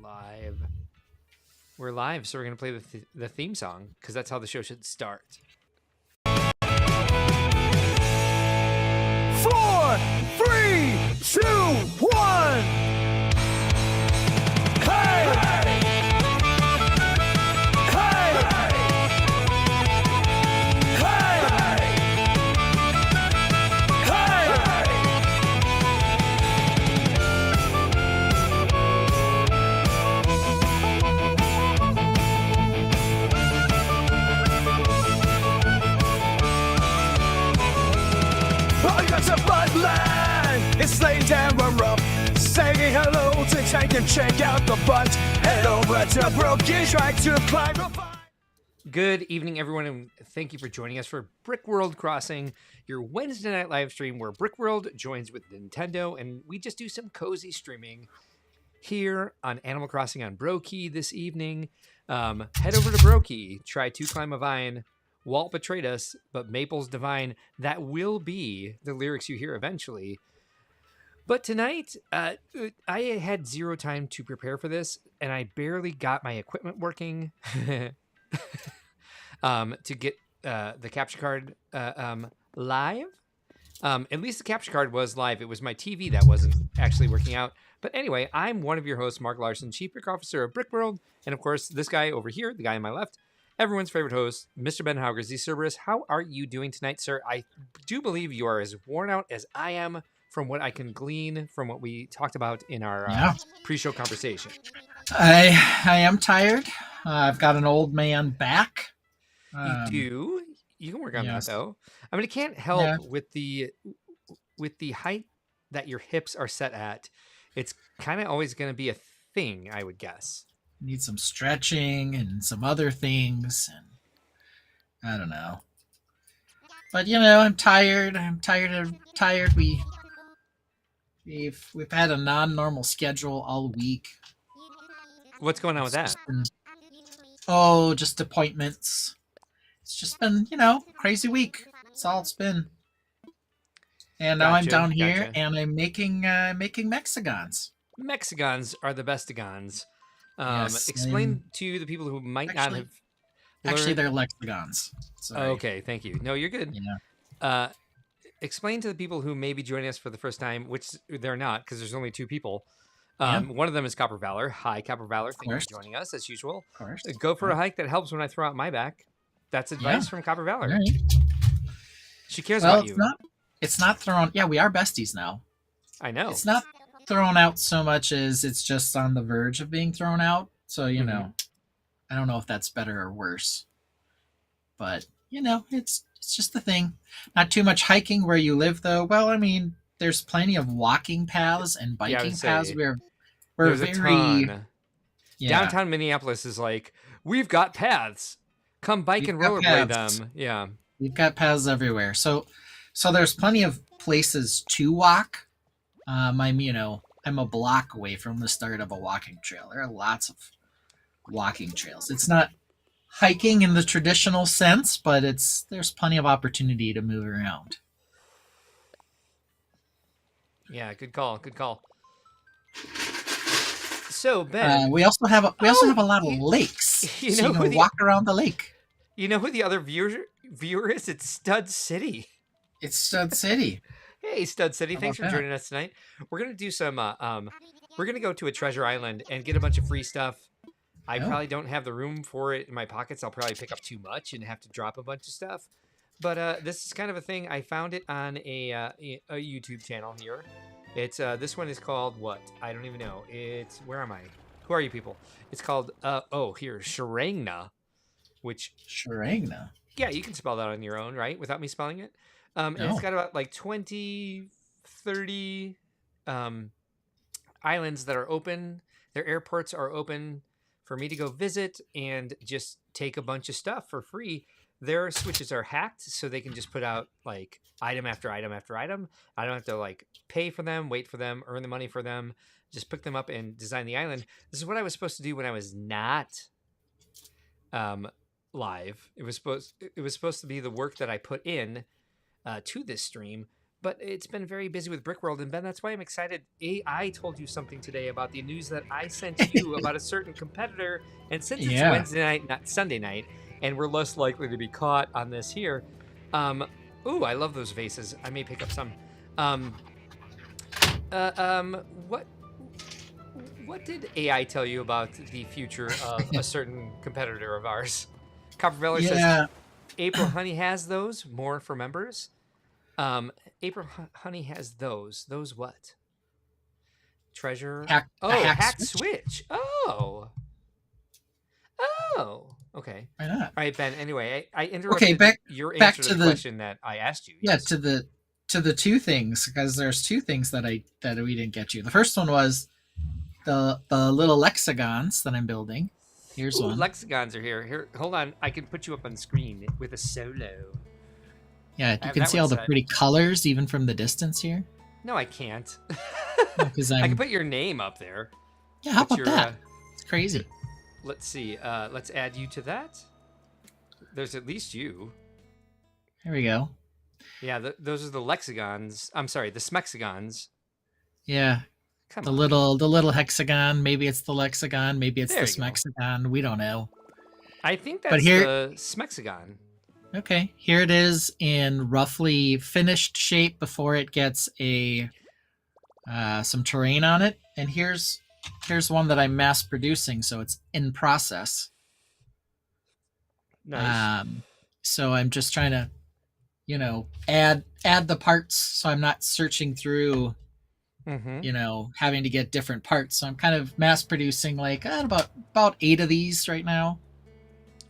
live. We're live, so we're going to play the theme song because that's how the show should start. 4, 3, 2, 1. Hey! Hey! A bloodline, it's laying down we're up. Saying hello to take and check out the butt. Head over to Broken Track to climb a vine. Good evening, everyone, and thank you for joining us for Brickworld Crossing, your Wednesday night live stream where Brickworld joins with Nintendo, and we just do some cozy streaming here on Animal Crossing on Brokey this evening. Head over to Brokey, try to climb a vine. Walt betrayed us, but Maple's divine. That will be the lyrics you hear eventually. But tonight, I had zero time to prepare for this, and I barely got my equipment working to get the capture card live. At least the capture card was live. It was my TV that wasn't actually working out. But anyway, I'm one of your hosts, Mark Larson, Chief Brick Officer of Brickworld, and of course, this guy over here, the guy on my left, everyone's favorite host, Mr. Ben Haugers, the Cerberus. How are you doing tonight, sir? I do believe you are as worn out as I am from what I can glean from what we talked about in our pre-show conversation. I am tired. I've got an old man back. You do? You can work on that, though. I mean, it can't help with the height that your hips are set at. It's kind of always going to be a thing, I would guess. Need some stretching and some other things, and I don't know. But I'm tired. We've had a non-normal schedule all week. What's going on with that? Just appointments. It's just been, crazy week. That's all it's been. And now I'm down here and I'm making Mexicans. Mexicans are the bestigons. Yes, explain to the people who might not have learned. Actually, they're lexicons. Okay, thank you. No, you're good. Yeah. Explain to the people who may be joining us for the first time, which they're not, because there's only two people. One of them is Copper Valor. Hi, Copper Valor. Thank you for joining us, as usual. Of course. Go for a hike. That helps when I throw out my back. That's advice from Copper Valor. Right. She cares about you. It's not thrown. Yeah, we are besties now. I know. It's not thrown out so much as it's just on the verge of being thrown out. So, I don't know if that's better or worse. But, it's just the thing. Not too much hiking where you live, though. Well, I mean, there's plenty of walking paths and biking paths. We're there's very... a ton. Yeah. Downtown Minneapolis is like, we've got paths. Come bike and rollerblade them. Yeah. We've got paths everywhere. So there's plenty of places to walk. I'm a block away from the start of a walking trail. There are lots of walking trails. It's not hiking in the traditional sense, but there's plenty of opportunity to move around. Yeah, good call. So Ben, we also have a lot of lakes. You can walk around the lake. You know who the other viewer is? It's Stud City. It's Stud City. Hey, Stud City. Thanks for joining us tonight. We're going to do some, we're going to go to a treasure island and get a bunch of free stuff. I probably don't have the room for it in my pockets. I'll probably pick up too much and have to drop a bunch of stuff. But this is kind of a thing. I found it on a YouTube channel here. It's, this one is called what? I don't even know. It's, where am I? Who are you people? It's called, here, Sharangna, which... Sharangna? Yeah, you can spell that on your own, right? Without me spelling it. And it's got about like 20, 30 islands that are open. Their airports are open for me to go visit and just take a bunch of stuff for free. Their switches are hacked, so they can just put out like item after item after item. I don't have to like pay for them, wait for them, earn the money for them. Just pick them up and design the island. This is what I was supposed to do when I was not live. It was supposed to be the work that I put in to this stream, but it's been very busy with Brickworld, and Ben, that's why I'm excited. I told you something today about the news that I sent you about a certain competitor, and since it's Yeah. Wednesday night, not Sunday night, and we're less likely to be caught on this here, ooh, I love those vases. I may pick up some. Um, what did AI tell you about the future of a certain competitor of ours? Copperfeller says Yeah. April Honey has those, more for members. April Honey has those. Those what? Treasure. A hack switch. Oh. Okay. Why not? All right, Ben. Anyway, I interrupted your back answer to the question that I asked you. Yeah, Yes. to the two things, because there's two things that we didn't get you. The first one was the little lexicons that I'm building. Here's one. Lexicons are here. Here, hold on. I can put you up on screen with a solo. Yeah, you can see all the pretty colors even from the distance here. No, I can't. Because I can put your name up there. Yeah, how about that? It's crazy. Let's see. Let's add you to that. There's at least you. There we go. Yeah, those are the lexicons. I'm sorry, the smexagons. Yeah. Come on. The little hexagon. Maybe it's the lexicon. Maybe it's the smexagon. We don't know. I think that's the smexagon. Okay, here it is in roughly finished shape before it gets some terrain on it. And here's one that I'm mass producing, so it's in process. Nice. So I'm just trying to, add the parts, so I'm not searching through, having to get different parts. So I'm kind of mass producing like about 8 of these right now.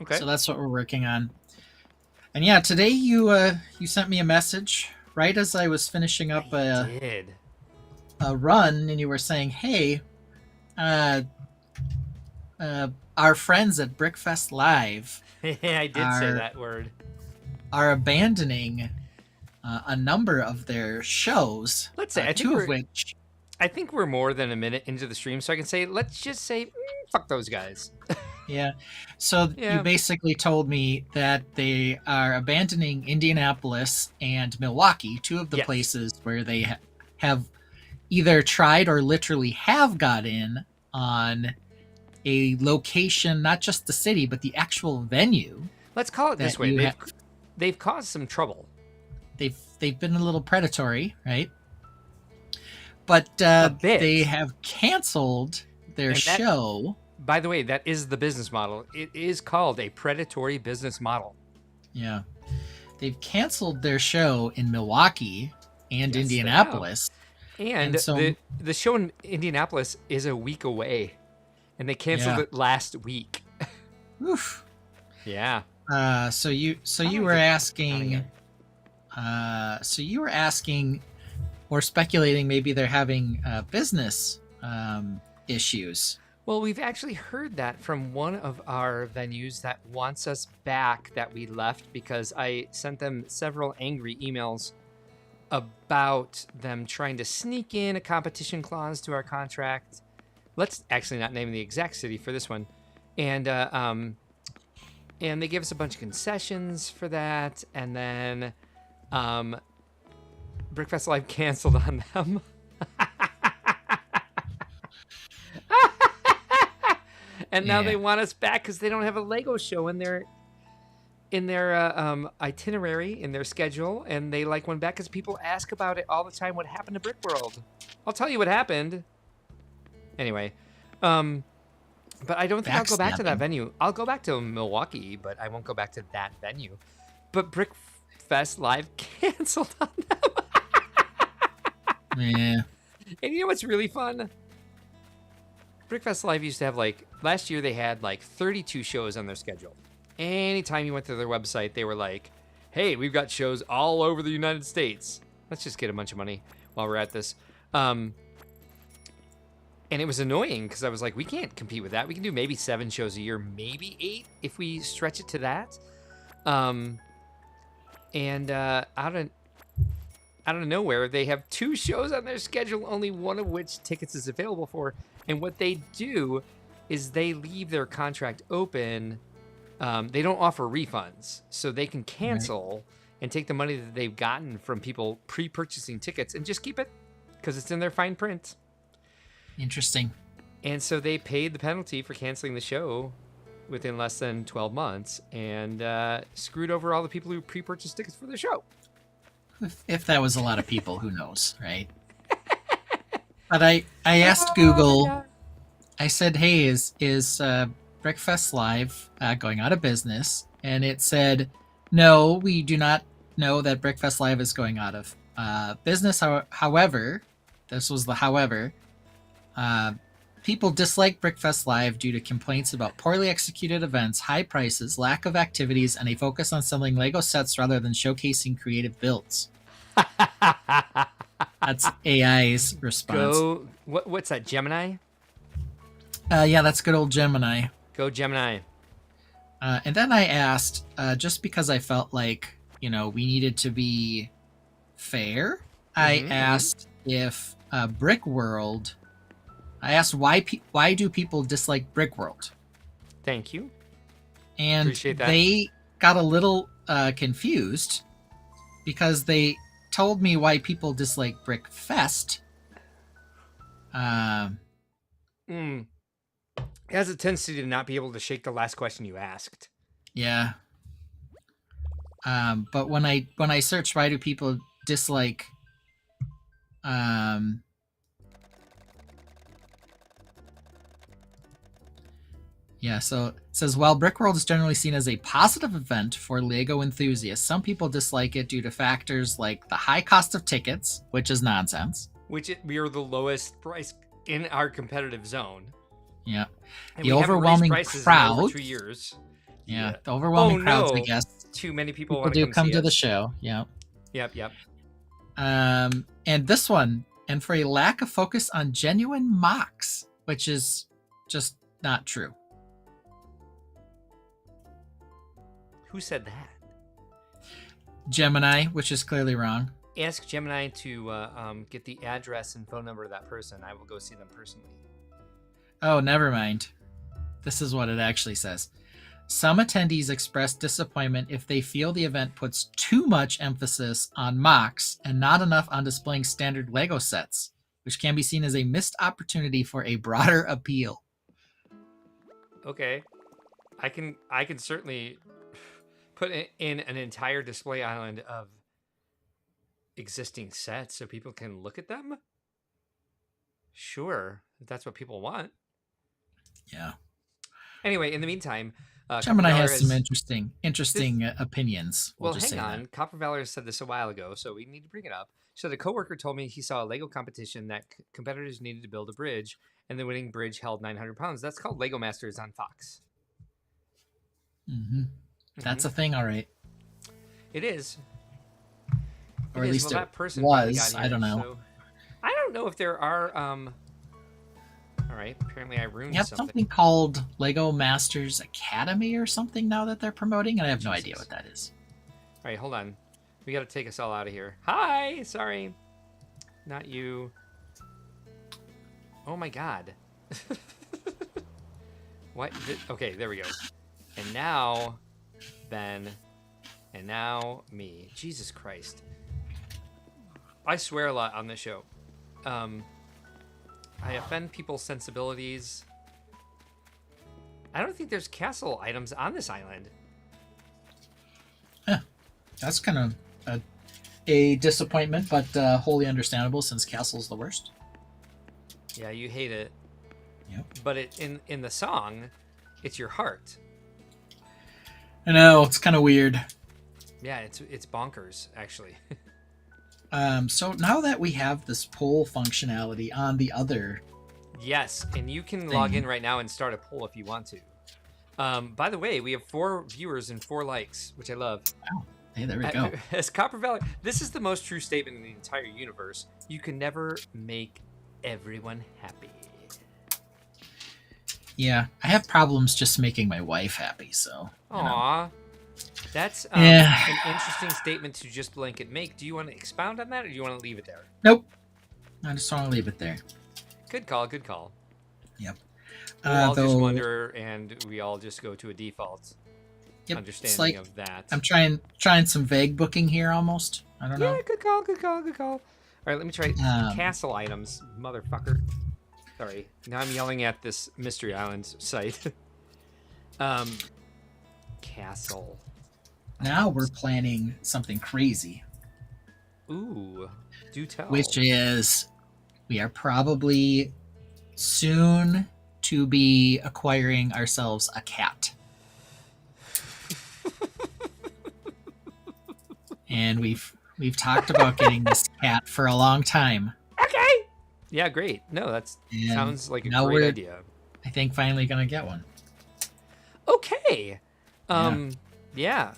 Okay. So that's what we're working on. And yeah, today you sent me a message right as I was finishing up a run, and you were saying, "Hey, our friends at Brickfest Live, I did say that word, are abandoning a number of their shows. Let's say two of which I think we're more than a minute into the stream, so I can say, let's just say, fuck those guys." Yeah. So you basically told me that they are abandoning Indianapolis and Milwaukee, two of the places where they have either tried or literally have got in on a location, not just the city, but the actual venue. Let's call it this way. They've caused some trouble. They've been a little predatory, right? But they have canceled their show. By the way, that is the business model. It is called a predatory business model. Yeah. They've canceled their show in Milwaukee and Indianapolis. And so the show in Indianapolis is a week away. And they canceled it last week. Oof. Yeah. So you were asking or speculating maybe they're having business issues. Well, we've actually heard that from one of our venues that wants us back that we left because I sent them several angry emails about them trying to sneak in a competition clause to our contract. Let's actually not name the exact city for this one. And they gave us a bunch of concessions for that. And then Brickfest Live canceled on them. And now they want us back because they don't have a Lego show in their itinerary, in their schedule, and they like one back because people ask about it all the time. What happened to Brickworld? I'll tell you what happened. Anyway, but I don't think I'll go back to that venue. I'll go back to Milwaukee, but I won't go back to that venue. But Brickfest Live canceled on them. Yeah. And you know what's really fun? Brickfest Live used to have last year they had 32 shows on their schedule. Anytime you went to their website, they were like, hey, we've got shows all over the United States. Let's just get a bunch of money while we're at this. And it was annoying because I was like, we can't compete with that. We can do maybe 7 shows a year, maybe 8 if we stretch it to that. Out of nowhere, they have 2 shows on their schedule, only one of which tickets is available for. And what they do is they leave their contract open. They don't offer refunds, so they can cancel and take the money that they've gotten from people pre-purchasing tickets and just keep it because it's in their fine print. Interesting. And so they paid the penalty for canceling the show within less than 12 months and screwed over all the people who pre-purchased tickets for the show. If that was a lot of people, who knows, right? But I asked Google. Yeah. I said, "Hey, is Brickfest Live going out of business?" And it said, "No, we do not know that Brickfest Live is going out of business. However, this was the however. People dislike Brickfest Live due to complaints about poorly executed events, high prices, lack of activities, and a focus on selling Lego sets rather than showcasing creative builds." That's AI's response. What's that, Gemini? Yeah, that's good old Gemini. Go Gemini. And then I asked, just because I felt like, we needed to be fair, I asked if Brickworld... I asked why do people dislike Brickworld? Thank you. And Appreciate that. they got a little confused because they told me why people dislike Brickfest. It has a tendency to not be able to shake the last question you asked. Yeah. But when I search why do people dislike yeah, so it says, while Brickworld is generally seen as a positive event for LEGO enthusiasts, some people dislike it due to factors like the high cost of tickets, which is nonsense. We are the lowest price in our competitive zone. Yeah. And The we haven't raised overwhelming prices in over crowd. 2 years. Yeah, the overwhelming crowds, I guess. Too many people People want to do come see to the us. show. Yeah. Yep. And this one, and for a lack of focus on genuine mocks, which is just not true. Who said that? Gemini, which is clearly wrong. Ask Gemini to get the address and phone number of that person. I will go see them personally. Oh, never mind. This is what it actually says. Some attendees express disappointment if they feel the event puts too much emphasis on mocks and not enough on displaying standard Lego sets, which can be seen as a missed opportunity for a broader appeal. Okay. I can certainly put in an entire display island of existing sets so people can look at them. Sure, if that's what people want. Yeah. Anyway, in the meantime, Gemini has some interesting opinions. Well, hang on. Copper Valor said this a while ago, so we need to bring it up. So the coworker told me he saw a Lego competition that competitors needed to build a bridge, and the winning bridge held 900 pounds. That's called Lego Masters on Fox. Mm-hmm. That's a thing, all right. It is. Or at least well, that person was. got I don't know. So I don't know if there are. All right. Apparently, I ruined You have something called Lego Masters Academy or something now that they're promoting, and I have no idea what that is. All right, hold on. We got to take us all out of here. Hi. Sorry. Not you. Oh my God. What? Okay, there we go. And now, Ben. And now me. Jesus Christ. I swear a lot on this show. I offend people's sensibilities. I don't think there's castle items on this island. Huh. That's kind of a disappointment, but wholly understandable since castle's the worst. Yeah, you hate it. Yep. But in the song, it's your heart. I know, it's kind of weird. Yeah, it's bonkers, actually. So now that we have this poll functionality on the other... Yes, and you can log in right now and start a poll if you want to. By the way, we have 4 viewers and 4 likes, which I love. Wow. Hey, there we go. As Copper Valley, this is the most true statement in the entire universe. You can never make everyone happy. Yeah, I have problems just making my wife happy, so... Aww. That's Yeah. an interesting statement to just blanket make. Do you want to expound on that, or do you want to leave it there? Nope. I just want to leave it there. Good call, good call. Yep. We'll all just wonder, and we all just go to a default. Yep. understanding It's like of that. I'm trying some vague booking here almost. I don't Yeah, know. good call, good call, good call. All right, let me try Um, castle items, motherfucker. Sorry, now I'm yelling at this Mystery Island site. Castle. Now we're planning something crazy, Ooh, do tell. which is we are probably soon to be acquiring ourselves a cat. And we've talked about getting this cat for a long time. Okay. Yeah, great. No, that And sounds like a now great we're, idea. I think, finally gonna get one. Okay. Yeah.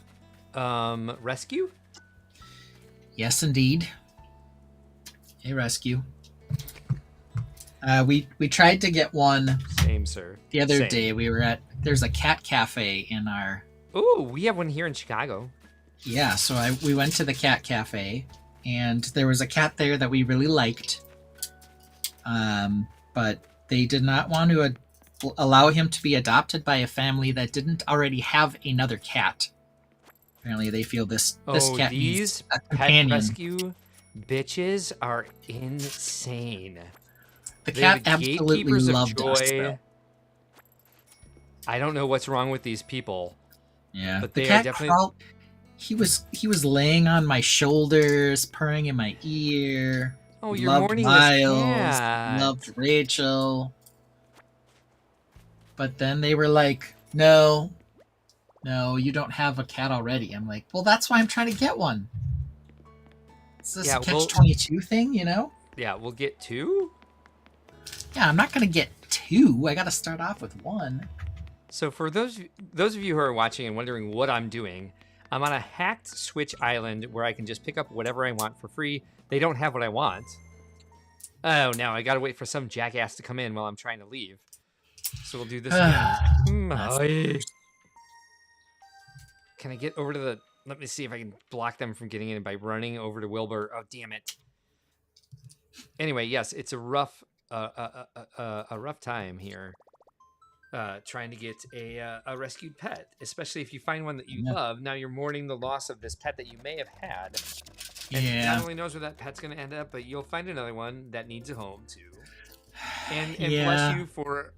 Rescue? Yes, indeed. A rescue. We tried to get one Same, sir. the other Same. day. There's a cat cafe in our. Ooh, we have one here in Chicago. Yeah, so we went to the cat cafe, and there was a cat there that we really liked. But they did not want to allow him to be adopted by a family that didn't already have another cat. Apparently, they feel this cat needs a pet companion. rescue bitches are insane. The They're cat the absolutely gatekeepers of loved us, joy. though. I don't know what's wrong with these people. Yeah, But the they are cat definitely- crawled. He was laying on my shoulders, purring in my ear. Oh, you're Loved mourning Miles, this cat. loved Rachel. But then they were like, no, you don't have a cat already. I'm like, well, that's why I'm trying to get one. Is this Yeah, a catch-22 thing, you know? Yeah, we'll get two. Yeah, I'm not going to get two. I got to start off with one. So for those of you who are watching and wondering what I'm doing, I'm on a hacked Switch island where I can just pick up whatever I want for free. They don't have what I want. Oh, now I gotta wait for some jackass to come in while I'm trying to leave. So we'll do this again. Can I get over to the... Let me see if I can block them from getting in by running over to Wilbur. Oh, damn it. Anyway, yes, it's a rough time here. Trying to get a rescued pet, especially if you find one that you love. Now you're mourning the loss of this pet that you may have had. And not only knows where that pet's going to end up, but you'll find another one that needs a home too. And bless you for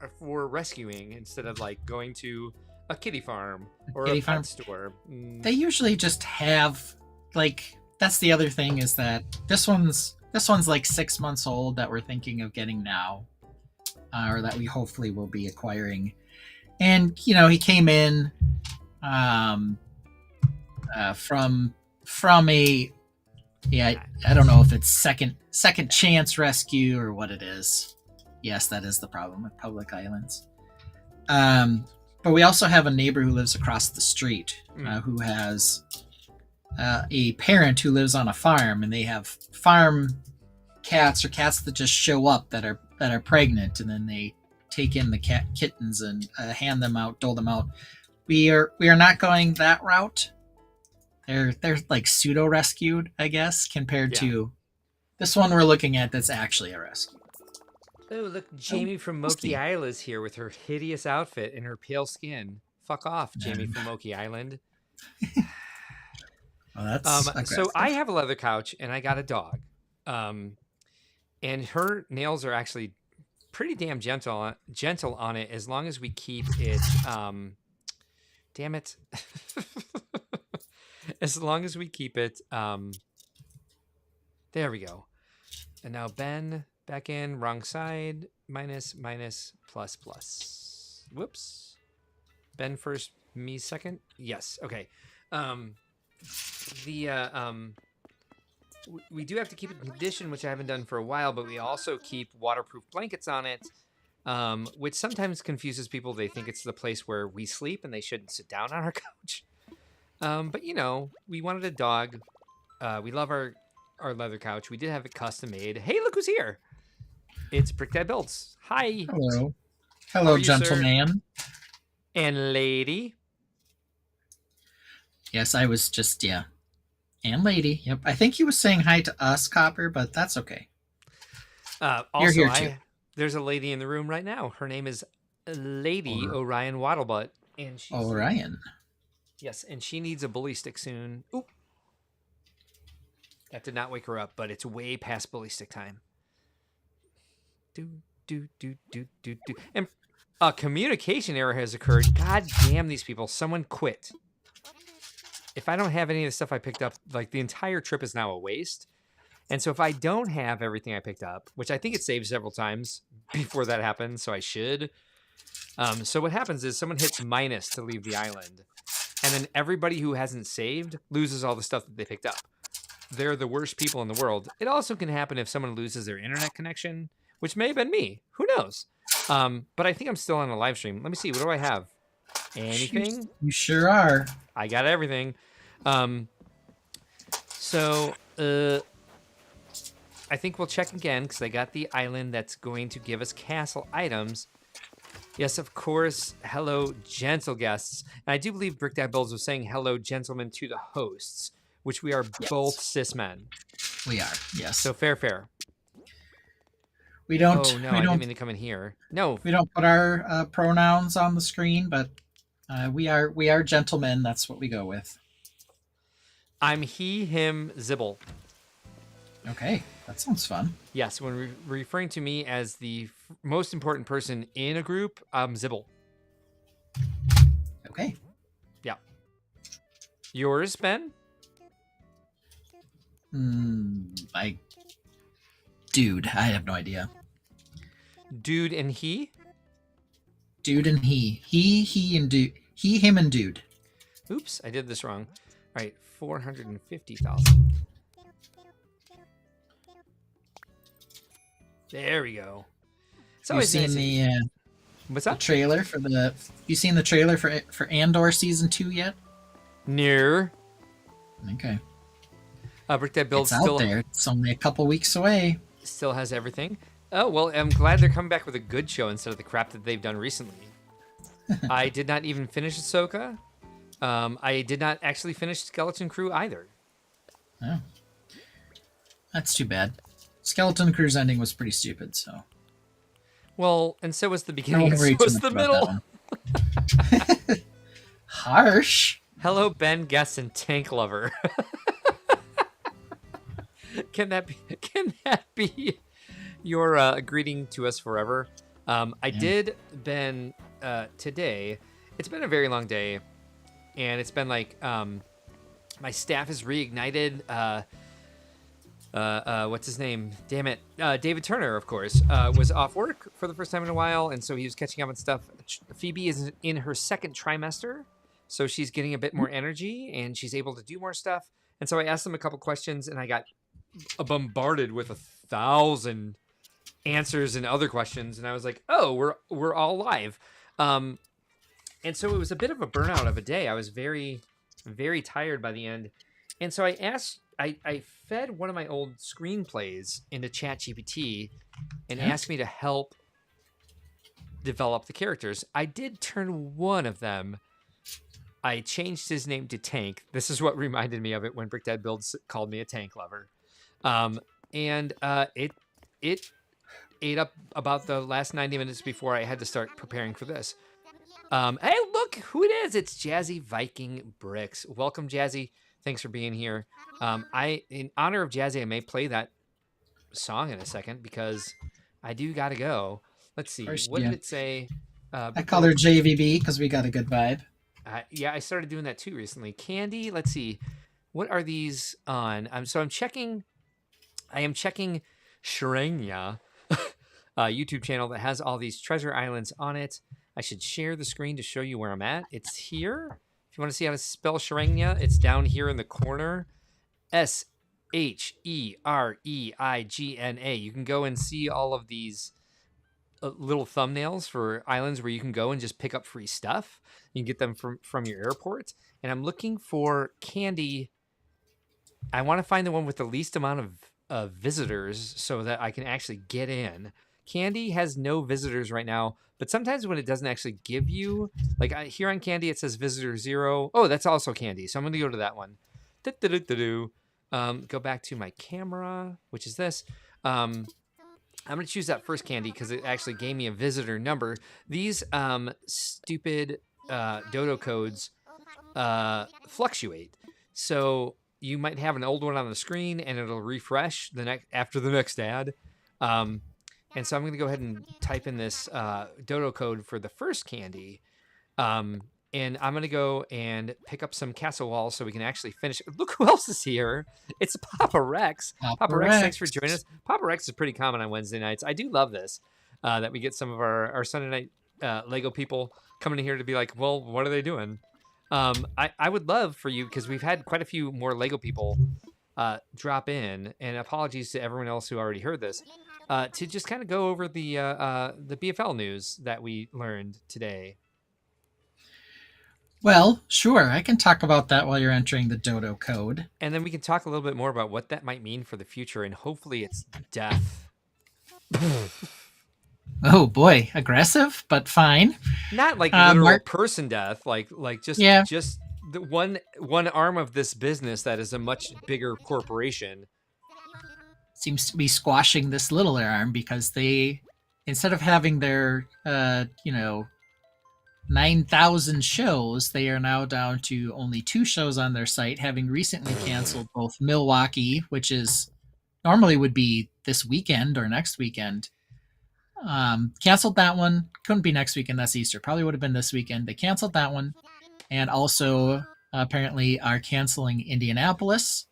rescuing instead of like going to a kitty farm or a pet store. They usually just have like, that's the other thing, is that this one's like 6 months old that we're thinking of getting now. Or that we hopefully will be acquiring. And, you know, he came in from a, I don't know if it's second chance rescue or what it is. Yes, that is the problem with public islands. But we also have a neighbor who lives across the street who has a parent who lives on a farm, and they have farm cats or cats that just show up that are pregnant, and then they take in the kittens and hand them out, dole them out. We are not going that route. They're like pseudo rescued, I guess, compared to this one we're looking at that's actually a rescue. Oh, look, Jamie from Moki Isle is here with her hideous outfit and her pale skin. Fuck off, Jamie from Moki Island. Well, that's so I have a leather couch and I got a dog. And her nails are actually pretty damn gentle on it, as long as we keep it. Damn it! As long as we keep it. There we go. And now Ben back in, wrong side. Minus, plus, plus. Whoops. Ben first, me second. Yes. Okay. We do have to keep it in condition, which I haven't done for a while, but we also keep waterproof blankets on it, which sometimes confuses people. They think it's the place where we sleep and they shouldn't sit down on our couch. But, you know, we wanted a dog. We love our leather couch. We did have it custom made. Hey, look who's here. It's Brickdad Builds. Hi. Hello, gentleman. And lady. Yes, I was just, And lady. Yep. I think he was saying hi to us, Copper, but that's okay. Also, you're here too. There's a lady in the room right now. Her name is Lady Orion Waddlebutt. And she's Orion. Yes, and she needs a bully stick soon. Oop. That did not wake her up, but it's way past bully stick time. Do, do, do, do, do, do. And a communication error has occurred. God damn these people. Someone quit. If I don't have any of the stuff I picked up, like the entire trip is now a waste. And so if I don't have everything I picked up, which I think it saved several times before that happens, so I should. So what happens is someone hits minus to leave the island. And then everybody who hasn't saved loses all the stuff that they picked up. They're the worst people in the world. It also can happen if someone loses their internet connection, which may have been me. Who knows? But I think I'm still on a live stream. Let me see. What do I have? Anything? You sure are. I got everything. So I think we'll check again because I got the island that's going to give us castle items. Yes, of course. Hello, gentle guests. And I do believe Brick Dad Builds was saying hello, gentlemen, to the hosts, which we are both cis men. We are, yes. So fair. We don't. Oh no, I didn't mean to come in here. No, we don't put our pronouns on the screen, but we are gentlemen. That's what we go with. I'm he, him, Zibble. Okay, that sounds fun. Yes, when referring to me as the most important person in a group, I'm Zibble. Okay. Yeah. Yours, Ben? Dude, I have no idea. Dude and he? Dude and he. He, and dude. He, him, and dude. Oops, I did this wrong. All right, 450,000. There we go. It's You always seen nice. What's the up? trailer for the? You seen the trailer for Andor season 2 yet? Near. Okay. Brick Dad Builds It's out there. It's only a couple weeks away. still has everything. Oh, well, I'm glad they're coming back with a good show instead of the crap that they've done recently. I did not even finish Ahsoka. I did not actually finish Skeleton Crew either. Oh. That's too bad. Skeleton Crew's ending was pretty stupid, so. Well, and so was the I beginning, won't and worry so too was much the about middle. that one. Harsh. Hello, Ben Guest and Tank Lover. Can that be your greeting to us forever? I did, Ben, today. It's been a very long day, and it's been like my staff is reignited. What's his name? Damn it. David Turner, of course, was off work for the first time in a while, and so he was catching up on stuff. Phoebe is in her second trimester, so she's getting a bit more energy, and she's able to do more stuff. And so I asked them a couple questions, and I got bombarded with 1,000 answers and other questions, and I was like, oh, we're all live. And so it was a bit of a burnout of a day. I was very, very tired by the end. And so I asked, I fed one of my old screenplays into ChatGPT and asked me to help develop the characters. I did turn one of them. I changed his name to Tank. This is what reminded me of it when Brick Dad Builds called me a tank lover. And it ate up about the last 90 minutes before I had to start preparing for this. Hey, look who it is. It's Jazzy Viking Bricks. Welcome, Jazzy. Thanks for being here. In honor of Jazzy, I may play that song in a second because I do got to go. Let's see. What did it say? I call her JVB because we got a good vibe. Yeah, I started doing that too recently. Candy, let's see. What are these on? So I'm checking. I am checking Shrenya, YouTube channel that has all these treasure islands on it. I should share the screen to show you where I'm at. It's here. If you want to see how to spell Shrenya, it's down here in the corner. SHEREIGNA. You can go and see all of these little thumbnails for islands where you can go and just pick up free stuff. You can get them from your airport. And I'm looking for Candy. I want to find the one with the least amount of visitors so that I can actually get in. Candy has no visitors right now, but sometimes when it doesn't actually give you, like here on Candy, it says visitor 0. Oh, that's also Candy. So I'm going to go to that one. Go back to my camera, which is this. I'm going to choose that first Candy because it actually gave me a visitor number. These stupid dodo codes fluctuate. So you might have an old one on the screen and it'll refresh after the next ad. And so I'm going to go ahead and type in this dodo code for the first candy. And I'm going to go and pick up some castle walls so we can actually finish. Look who else is here. It's Papa Rex. Papa Rex, thanks for joining us. Papa Rex is pretty common on Wednesday nights. I do love this, that we get some of our Sunday night Lego people coming in here to be like, well, what are they doing? I would love for you, because we've had quite a few more Lego people drop in, and apologies to everyone else who already heard this, to just kind of go over the BFL news that we learned today. Well, sure. I can talk about that while you're entering the dodo code. And then we can talk a little bit more about what that might mean for the future, and hopefully it's death. Oh boy, aggressive, but fine. Not like literal person death, like just the one arm of this business that is a much bigger corporation seems to be squashing this little arm, because they, instead of having their 9,000 shows, they are now down to only 2 shows on their site, having recently canceled both Milwaukee, which is normally would be this weekend or next weekend. Canceled that one. Couldn't be next weekend. That's Easter. Probably would have been this weekend. They canceled that one, and also apparently are canceling Indianapolis.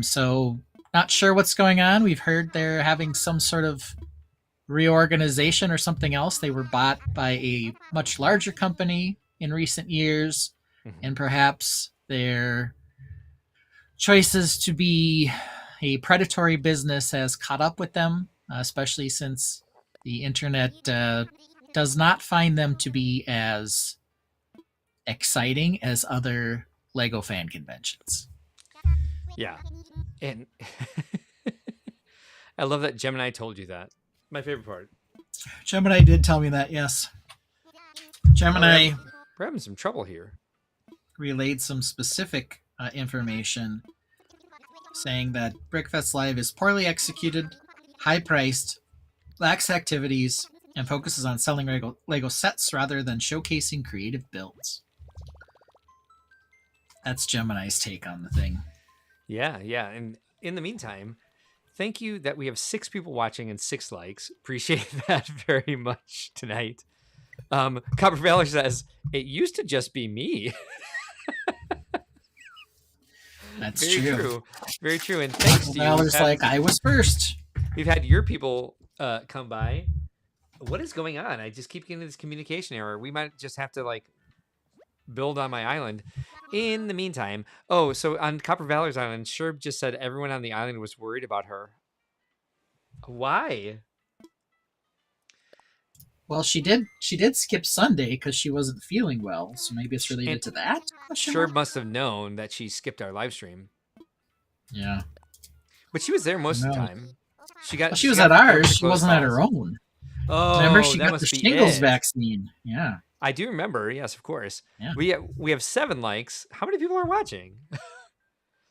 So not sure what's going on. We've heard they're having some sort of reorganization or something else. They were bought by a much larger company in recent years, and perhaps their choices to be a predatory business has caught up with them, especially since the internet does not find them to be as exciting as other Lego fan conventions. Yeah. And I love that Gemini told you that. My favorite part. Gemini did tell me that, yes. Gemini we're having some trouble here. Relayed some specific information, saying that Brickfest Live is poorly executed, high-priced, lacks activities, and focuses on selling Lego sets rather than showcasing creative builds. That's Gemini's take on the thing. Yeah. And in the meantime, thank you that we have 6 people watching and 6 likes. Appreciate that very much tonight. Copper Valor says, it used to just be me. That's very true. Very true. And thanks to you. Valor's like, I was first. We've had your people come by. What is going on? I just keep getting this communication error. We might just have to build on my island. In the meantime, so on Copper Valor's island, Sherb just said everyone on the island was worried about her. Why? Well, she did skip Sunday because she wasn't feeling well, so maybe it's related to that. Sherb must have known that she skipped our live stream. Yeah, but she was there most of the time. She was at ours. She wasn't at her own. Oh, remember she that got the shingles vaccine. Yeah, I do remember. Yes, of course. Yeah. We have 7 likes. How many people are watching?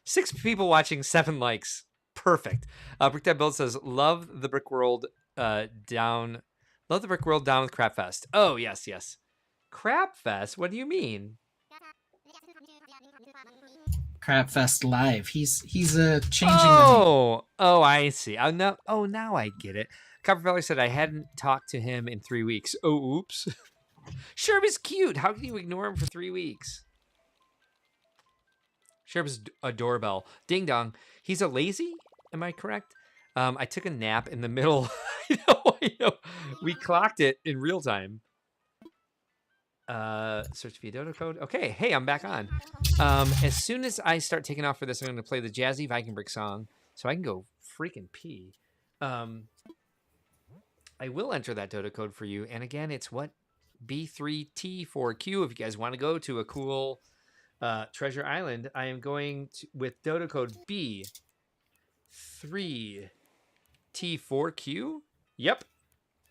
6 people watching, 7 likes. Perfect. Brickdad Build says, love the Brickworld down. Love the Brickworld down with Crapfest. Oh, yes. Crapfest? What do you mean? Crapfest Live. He's changing. Oh, I see. Now I get it. Copperfeller said I hadn't talked to him in 3 weeks. Oh, oops. Sherb is cute. How can you ignore him for 3 weeks? Sherb is a doorbell. Ding dong. He's a lazy? Am I correct? I took a nap in the middle. I know. We clocked it in real time. Search via dodo code. Okay, hey, I'm back on. As soon as I start taking off for this, I'm going to play the jazzy Viking Brick song so I can go freaking pee. I will enter that dodo code for you. And again, it's what? B3T4Q. If you guys want to go to a cool treasure island, I am going with dodo code B3T4Q. Yep.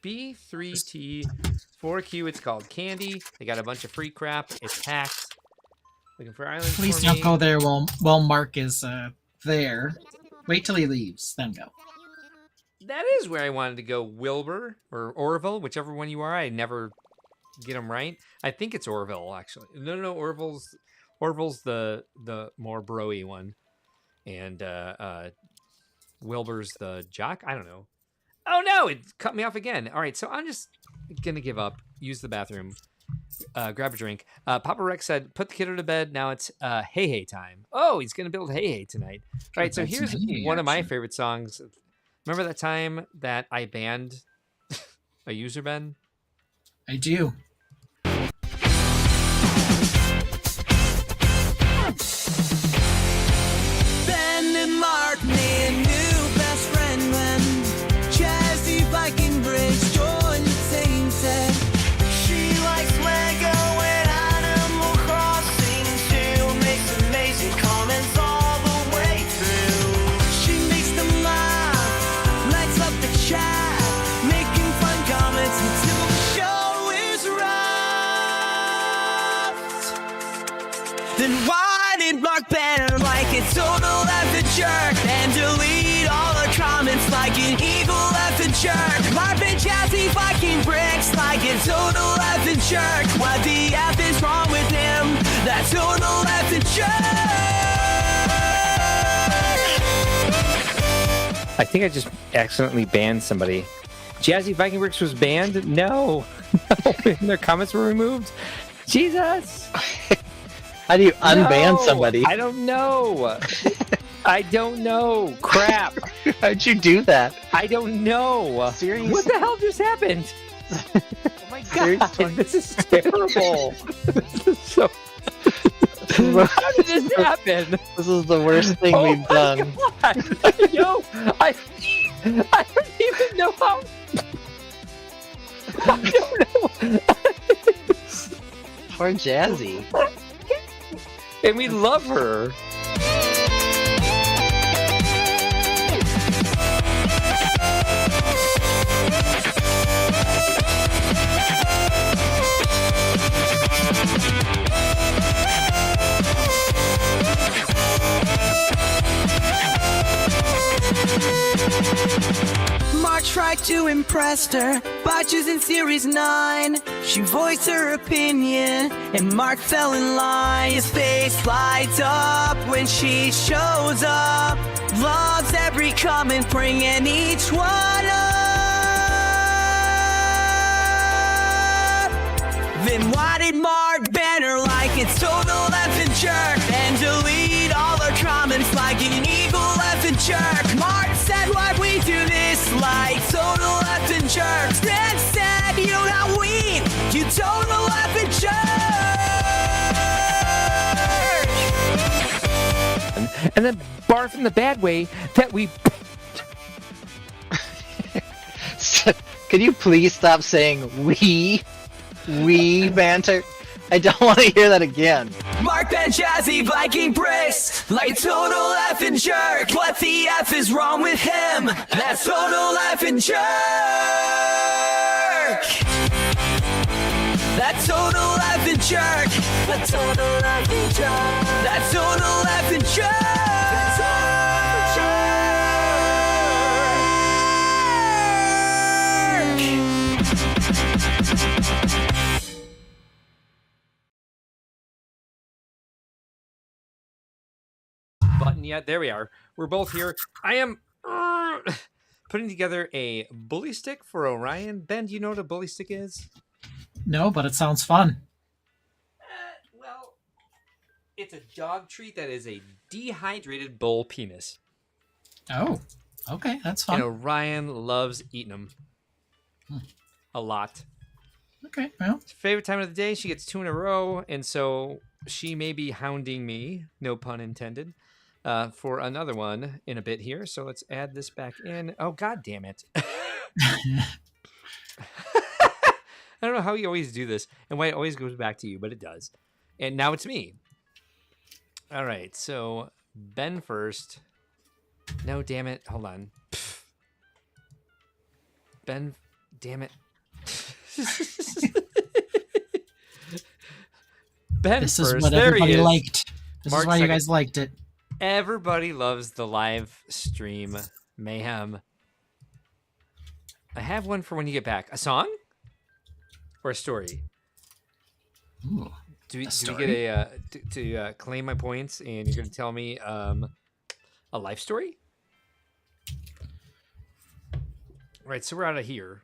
B3T4Q. It's called Candy. They got a bunch of free crap. It's hacked. Looking for islands. Please don't go there while Mark is there. Wait till he leaves, then go. That is where I wanted to go, Wilbur or Orville, whichever one you are. I never get them right. I think it's Orville actually. No, Orville's the more broy one, and Wilbur's the jock. I don't know. Oh no, it cut me off again. All right, so I'm just gonna give up. Use the bathroom. Grab a drink. Papa Rex said, "Put the kiddo to bed. Now it's hey time." Oh, he's gonna build hey tonight. All right, so here's one of my favorite songs. Remember that time that I banned a user, Ben? I do. Ben and Mark made a new best friend when Jazzy Viking Bridge joined the team. Said she likes Lego and Animal Crossing too. Makes amazing comments all the way through. She makes them laugh, lights up the chat, making fun comments until the show is wrapped. Then why did Mark Banner like a total effing jerk and delete all the comments like an evil effing jerk? Mark and Jazzy Viking Bricks like a total effing jerk. What the F is wrong with him? That total effing jerk. I think I just accidentally banned somebody. Jazzy Viking Bricks was banned? No. No. And their comments were removed? Jesus. How do you unban somebody? I don't know. I don't know. Crap. How'd you do that? I don't know. Seriously? What the hell just happened? Oh my god. Seriously? This is terrible. This is so... How did this happen? This is the worst thing Oh we've my done. God. Yo, I don't even know how. I don't know. Poor Jazzy. And we love her. Mark tried to impress her by choosing Series 9. She voiced her opinion, and Mark fell in line. His face lights up when she shows up. Loves every comment, bringing each one up. Then why did Mark ban her like it's total effing jerk and delete all her comments like an evil effing jerk? Mark said why we do this like total effing jerks. Then said you not weed, you total effing jerk. And then barf in the bad way that we. Could you please stop saying we banter? I don't want to hear that again. Mark and Jazzy Viking Bricks like total effing jerk. What the F is wrong with him? That's total effing jerk. That total effing jerk. That total effing jerk. That total effing jerk. That Button yet? There we are. We're both here. I am putting together a bully stick for Orion. Ben, do you know what a bully stick is? No, but it sounds fun. Well, it's a dog treat that is a dehydrated bull penis. Oh, okay, that's fun. And Orion loves eating them. A lot. Okay, well, Favorite time of the day, she gets 2 in a row, and so she may be hounding me, no pun intended, for another one in a bit here. So let's add this back in. Oh, god damn it. I don't know how you always do this and why it always goes back to you, but it does. And now it's me. All right, so Ben first. No, damn it. Hold on. Ben, damn it. Ben this first. is what There he everybody is. liked. This Mark is why you second. guys liked it. Everybody loves the live stream mayhem. I have one for when you get back. A song? Or a story? Ooh, Do we a get story? to claim my points, and you're going to tell me a life story? All right, so we're out of here.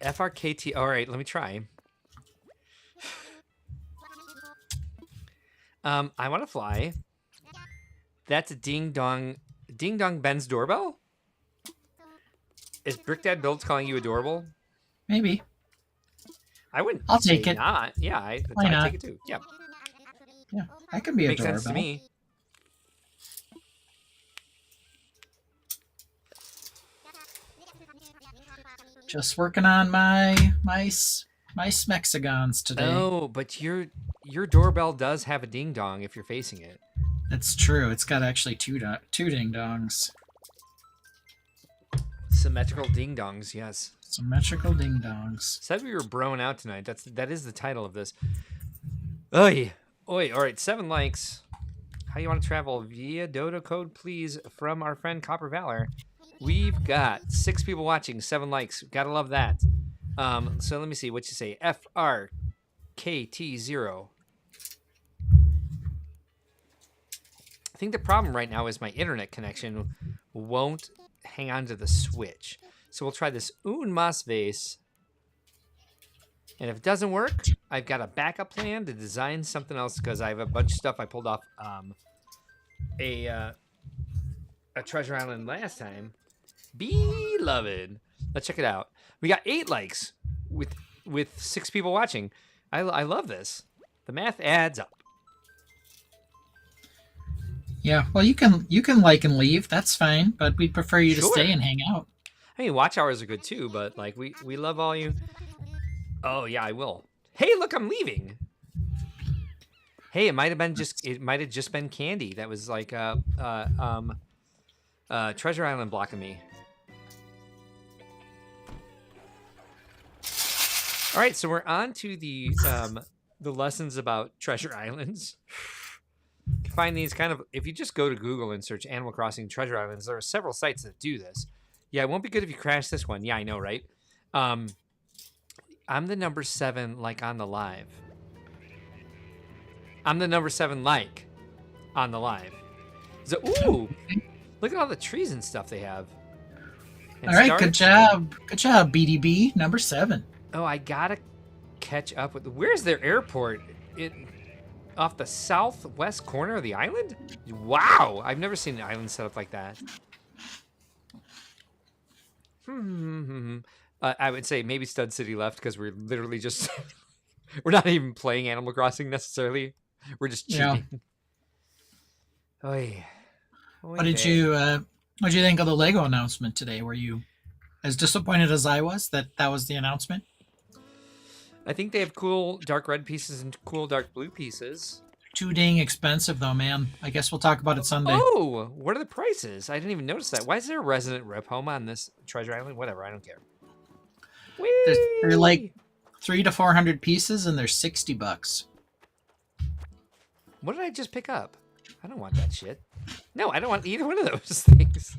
FRKT. All right, let me try. I want to fly. That's a ding dong Ben's doorbell. Is Brick Dad Builds calling you adorable? Maybe. I wouldn't I'll say take it. not. Yeah, Why I not? take it too. Yeah, Yeah, that can be a makes sense to doorbell. me. Just working on my Smexagons today. Oh, but your doorbell does have a ding dong if you're facing it. That's true. It's got actually two ding dongs. Symmetrical ding dongs, yes. Symmetrical ding dongs. Said we were broing out tonight. That is the title of this. Oi, oi. All right, 7 likes. How you want to travel via Dodo code, please, from our friend Copper Valor. We've got 6 people watching, 7 likes. Gotta love that. So let me see what you say. FRKT0. I think the problem right now is my internet connection won't hang on to the switch. So we'll try this Un Mas Vase. And if it doesn't work, I've got a backup plan to design something else because I have a bunch of stuff I pulled off a Treasure Island last time. Beloved. Let's check it out. We got 8 likes with 6 people watching. I love this. The math adds up. Yeah, well, you can like and leave. That's fine, but we'd prefer you to Sure. stay and hang out. I mean, watch hours are good too, but like we love all you. Oh yeah, I will. Hey, look, I'm leaving. Hey, it might have just been Candy that was like Treasure Island blocking me. All right, so we're on to the lessons about treasure islands. You can find these kind of if you just go to Google and search Animal Crossing Treasure Islands. There are several sites that do this. Yeah, it won't be good if you crash this one. Yeah, I know, right? I'm the number 7 like on the live. I'm the number 7 like on the live. So, ooh, look at all the trees and stuff they have. And All right, stars. good job. Good job, BDB, number 7. Oh, I gotta catch up with. Where's their airport? It off the southwest corner of the island. Wow, I've never seen an island set up like that. I would say maybe Stud City left because we're literally just we're not even playing Animal Crossing necessarily. We're just cheating. Yeah. Oy. What did you think of the Lego announcement today? Were you as disappointed as I was that was the announcement? I think they have cool dark red pieces and cool dark blue pieces. Too dang expensive though, man. I guess we'll talk about it Sunday. Oh, what are the prices? I didn't even notice that. Why is there a resident rip home on this treasure island? Whatever, I don't care. They're like 300 to 400 pieces, and they're $60. What did I just pick up? I don't want that shit. No, I don't want either one of those things.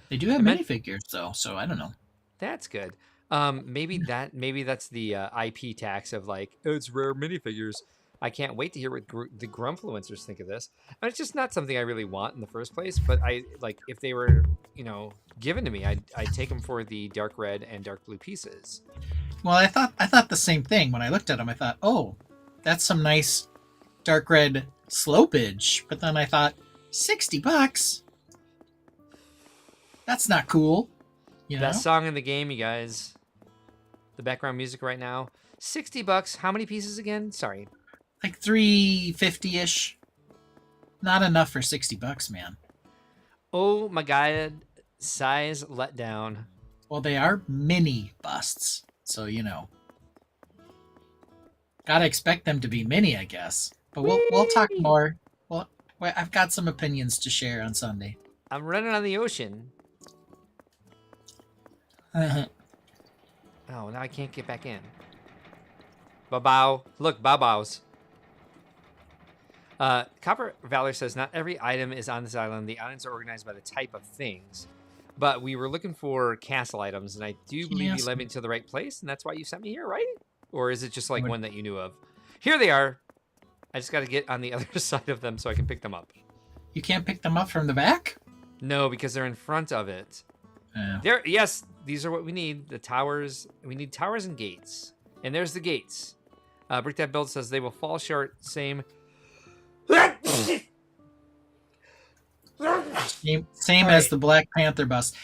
They do have I meant- minifigures though, so I don't know. That's good. Maybe that's the IP tax of like, oh, it's rare minifigures. I can't wait to hear what the Grumfluencers think of this. And it's just not something I really want in the first place. But I like if they were, given to me, I'd take them for the dark red and dark blue pieces. Well, I thought the same thing when I looked at them. I thought, oh, that's some nice dark red slopage. But then I thought, $60? That's not cool. You know? Best song in the game, you guys. The background music right now. $60. How many pieces again? Sorry. Like 350-ish. Not enough for $60, man. Oh my god. Size letdown. Well, they are mini busts, so gotta expect them to be mini, I guess. But we'll talk more. Well, I've got some opinions to share on Sunday. I'm running on the ocean. Oh, now I can't get back in. Ba-bow. Look, bow-bows. Copper Valor says, not every item is on this island. The islands are organized by the type of things. But we were looking for castle items, and I do believe Yes. you led me to the right place, and that's why you sent me here, right? Or is it just like one that you knew of? Here they are. I just got to get on the other side of them so I can pick them up. You can't pick them up from the back? No, because they're in front of it. Yeah. There, yes, these are what we need. The towers. We need towers and gates. And there's the gates. Brick That Build says they will fall short. Same. Same as the Black Panther bust.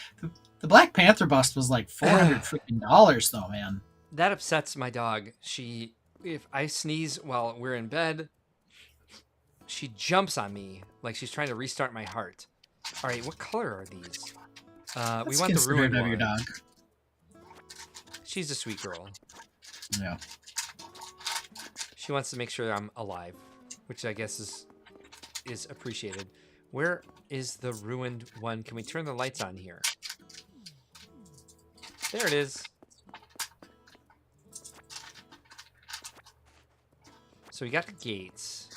The Black Panther bust was like $400 freaking dollars, though, man. That upsets my dog. If I sneeze while we're in bed, she jumps on me like she's trying to restart my heart. All right, what color are these? We want the ruined of one. your dog. She's a sweet girl. Yeah. She wants to make sure I'm alive, which I guess is appreciated. Where is the ruined one? Can we turn the lights on here? There it is. So we got the gates.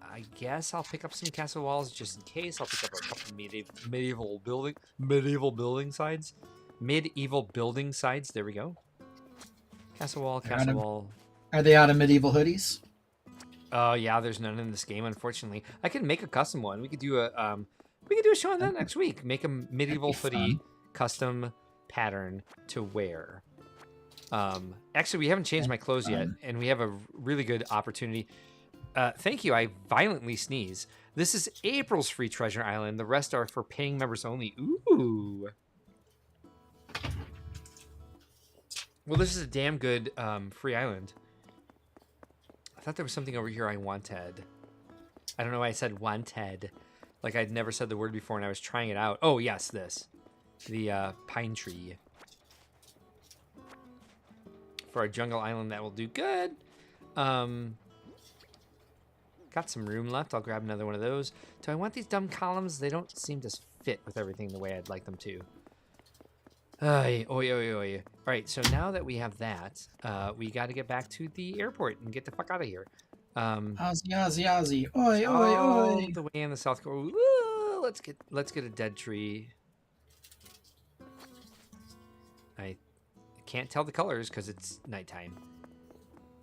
I guess I'll pick up some castle walls just in case. I'll pick up a couple medieval building sides. Medieval building sides. There we go. Castle wall, castle wall. Are they out of medieval hoodies? Oh yeah, there's none in this game, unfortunately. I can make a custom one. We could do a show on that next week. Make a medieval hoodie custom pattern to wear. Actually, we haven't changed my clothes yet, and we have a really good opportunity. Thank you. I violently sneeze. This is April's free treasure island. The rest are for paying members only. Ooh. Well, this is a damn good free island. I thought there was something over here I wanted. I don't know why I said wanted. Like I'd never said the word before and I was trying it out. Oh, yes, this. The pine tree. For our jungle island, that will do good. Got some room left. I'll grab another one of those. Do I want these dumb columns? They don't seem to fit with everything the way I'd like them to. Oy. All right, so now that we have that, we got to get back to the airport and get the fuck out of here. Ozzy. Oi. The way in the South Korea. Woo, let's get a dead tree. I can't tell the colors because it's nighttime.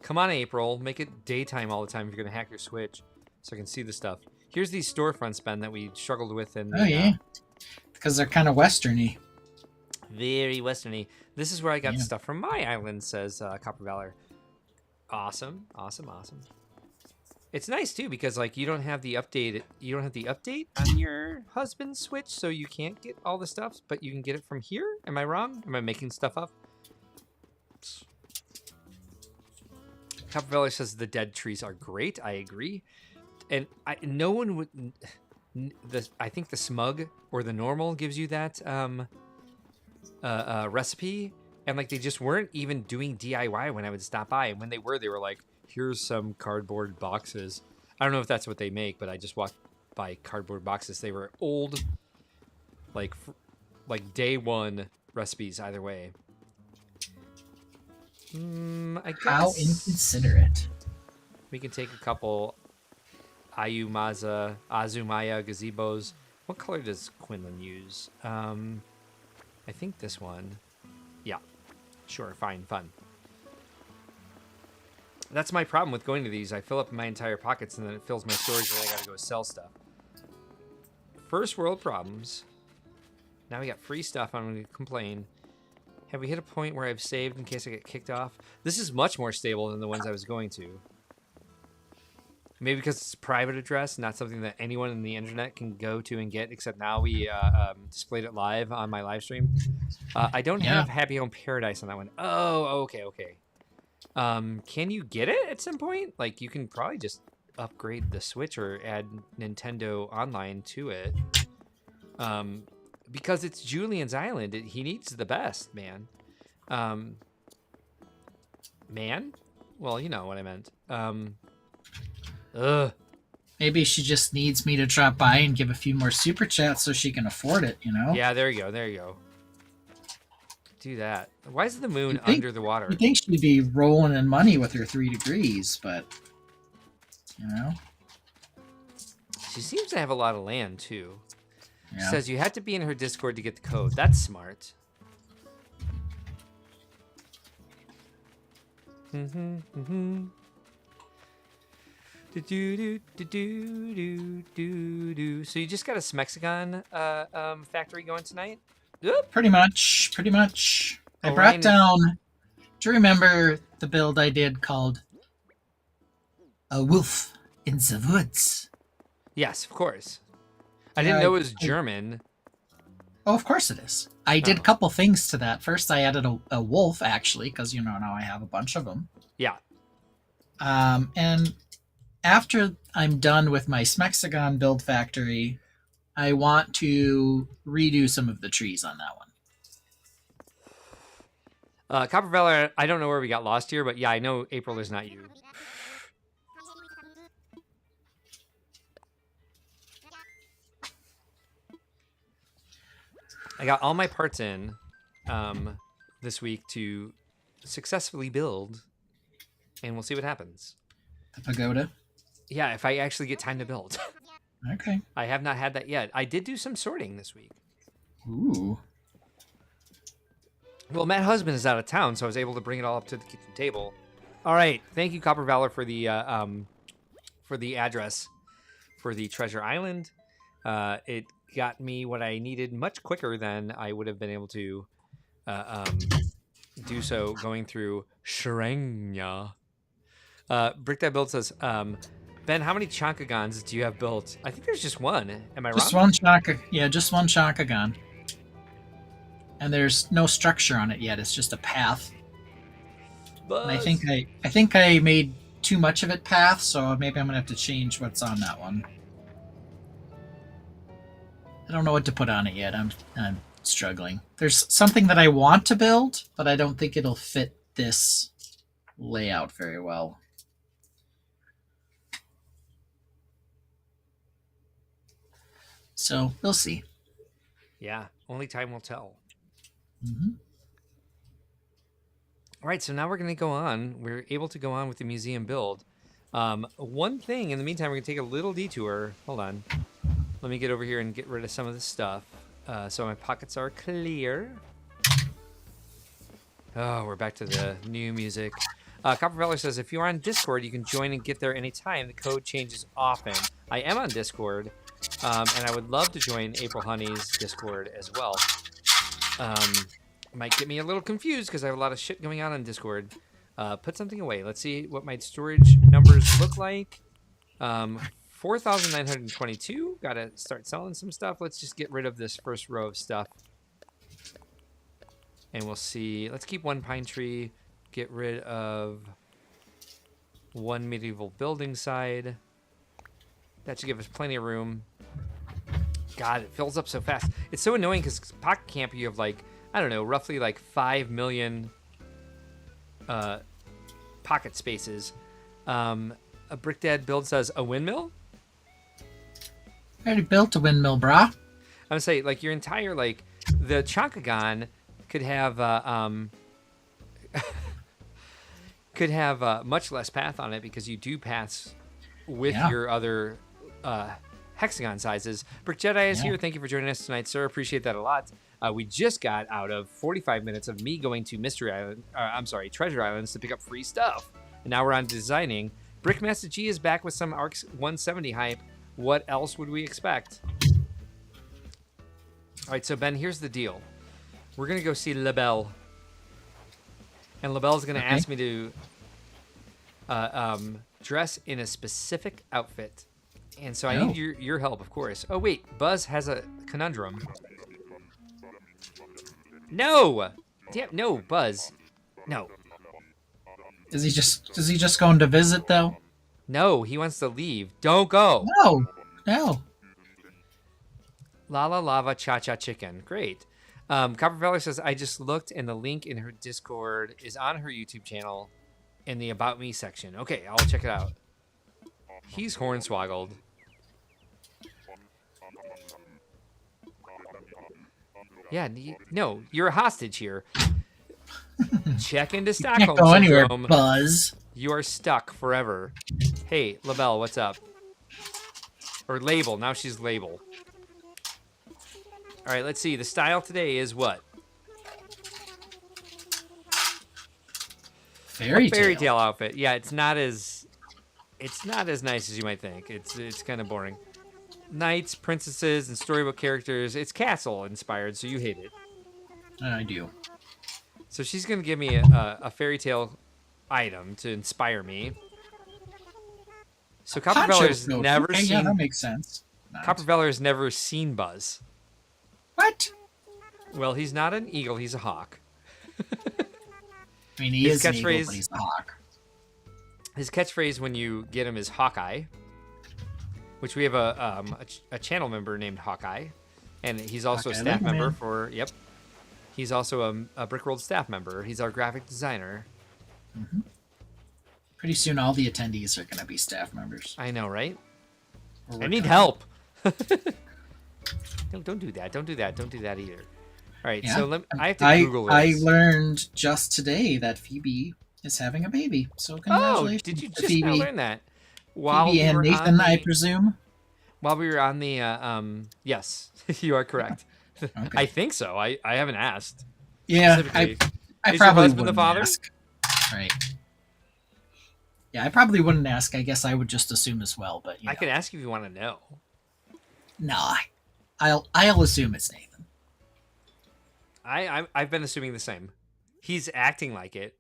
Come on, April. Make it daytime all the time if you're going to hack your Switch so I can see the stuff. Here's these storefronts, Ben, that we struggled with. Because they're kind of westerny. Very westerny. This is where I got the stuff from my island, says Copper Valor. Awesome. It's nice too because like you don't have the update on your husband's Switch, so you can't get all the stuff, but you can get it from here. Am I wrong? Am I making stuff up? Copper Valor says the dead trees are great. I agree, and no one would. I think the smug or the normal gives you that recipe, and like they just weren't even doing DIY when I would stop by, and when they were like, here's some cardboard boxes. I don't know if that's what they make, but I just walked by cardboard boxes. They were old, like day one recipes either way. I guess How inconsiderate. we can take a couple Azumaya gazebos. What color does Quinlan use? I think this one. Yeah. Sure, fine, fun. That's my problem with going to these. I fill up my entire pockets and then it fills my storage and I gotta go sell stuff. First world problems. Now we got free stuff. I'm gonna complain. Have we hit a point where I've saved in case I get kicked off? This is much more stable than the ones I was going to. Maybe because it's a private address, not something that anyone in the internet can go to and get, except now we displayed it live on my live stream. I don't have Happy Home Paradise on that one. Oh, okay. Can you get it at some point? Like, you can probably just upgrade the Switch or add Nintendo Online to it. Because it's Julian's Island. He needs the best, man. Man? Well, you know what I meant. Maybe she just needs me to drop by and give a few more super chats so she can afford it, you know? Yeah, there you go. Do that. Why is the moon under the water? You think she'd be rolling in money with her 3 degrees, but, you know? She seems to have a lot of land, too. Yeah. She says you had to be in her Discord to get the code. That's smart. So you just got a Smexagon factory going tonight? Oop. Pretty much. Pretty much. I Orion brought is- down. Do you remember the build I did called A Wolf in the Woods? Yes, of course. I Yeah, didn't know it was German. Oh, of course it is. I did Oh. a couple things to that. First, I added a wolf, actually, because, now I have a bunch of them. Yeah. And after I'm done with my Smexagon build factory, I want to redo some of the trees on that one. Copper Valor, I don't know where we got lost here, but yeah, I know April is not you. I got all my parts in this week to successfully build, and we'll see what happens. The pagoda. Yeah, if I actually get time to build. Okay. I have not had that yet. I did do some sorting this week. Ooh. Well, Matt Husband is out of town, so I was able to bring it all up to the kitchen table. All right, thank you, Copper Valor, for the address for the Treasure Island. It got me what I needed much quicker than I would have been able to do so going through Shrenya. Brick That Build says, Ben, how many Chonkagons do you have built? I think there's just one. Am I Just wrong? one Chaka. Yeah, just one Chakagon. And there's no structure on it yet. It's just a path. And I think I made too much of it path, so maybe I'm gonna have to change what's on that one. I don't know what to put on it yet. I'm struggling. There's something that I want to build, but I don't think it'll fit this layout very well. So we'll see. Yeah, only time will tell. Mm-hmm. All right, so now we're going to go on. We're able to go on with the museum build. One thing, in the meantime, we're going to take a little detour. Hold on. Let me get over here and get rid of some of this stuff so my pockets are clear. Oh, we're back to the new music. Copper Valor says, if you're on Discord, you can join and get there anytime. The code changes often. I am on Discord, and I would love to join April Honey's Discord as well. Might get me a little confused because I have a lot of shit going on Discord. Put something away. Let's see what my storage numbers look like. 4,922. Got to start selling some stuff. Let's just get rid of this first row of stuff. And we'll see. Let's keep one pine tree. Get rid of one medieval building side. That should give us plenty of room. God, it fills up so fast. It's so annoying because Pocket Camp, you have like, I don't know, roughly like 5 million pocket spaces. A Brick Dad build says a windmill? I already built a windmill, brah. I'm gonna say like your entire like the Chonkagon could have much less path on it because you do paths with your other hexagon sizes. Brick Jedi is here. Thank you for joining us tonight, sir. Appreciate that a lot. We just got out of 45 minutes of me going to Treasure Islands to pick up free stuff. And now we're on designing. Brick Master G is back with some ARC 170 hype. What else would we expect? All right, so Ben, here's the deal. We're going to go see LaBelle. And LaBelle's going to ask me to dress in a specific outfit. And so I need your help, of course. Oh, wait. Buzz has a conundrum. No! Damn, no, Buzz. No. Is he just going to visit, though? No, he wants to leave. Don't go. No. Lala Lava Cha Cha Chicken. Great. Copper Valor says, I just looked and the link in her Discord is on her YouTube channel in the About Me section. Okay, I'll check it out. He's hornswoggled. Yeah, no, you're a hostage here. Check into Stockholm Can't go anywhere, Syndrome. Buzz. You are stuck forever. Hey, LaBelle, what's up? Or Label. Now she's Label. All right, let's see. The style today is what? Fairy fairy tale. tale outfit. Yeah, it's not as nice as you might think. It's kind of boring. Knights, princesses, and storybook characters. It's castle inspired, so you hate it. I do. So she's gonna give me a fairy tale item to inspire me. So Poncho Copperveller's coat. never Okay, yeah, that seen makes sense. Not. Copperveller's never seen Buzz. What? Well, he's not an eagle; he's a hawk. I mean, he His is an eagle, catchphrase- but he's a hawk. His catchphrase when you get him is Hawkeye, which we have a channel member named Hawkeye, and he's also a Hawkeye staff member Legman. for. Yep, he's also a Brickworld staff member. He's our graphic designer. Pretty soon, all the attendees are going to be staff members. I know, right? We're I working need on help. Don't do that. Don't do that. Don't do that either. All right, Yeah. so I have to Google I this. learned just today that Phoebe is having a baby. So Oh, congratulations did you to just now Phoebe. learn that? While Phoebe we and were Nathan, on I the- presume. While we were on the, yes, you are correct. Okay. I think so. I haven't asked. Yeah, specifically. I Is your probably husband the wouldn't father? ask. Right. Yeah, I probably wouldn't ask. I guess I would just assume as well. But you I know. can ask if you want to know. No, I'll assume it's Nathan. I've been assuming the same. He's acting like it.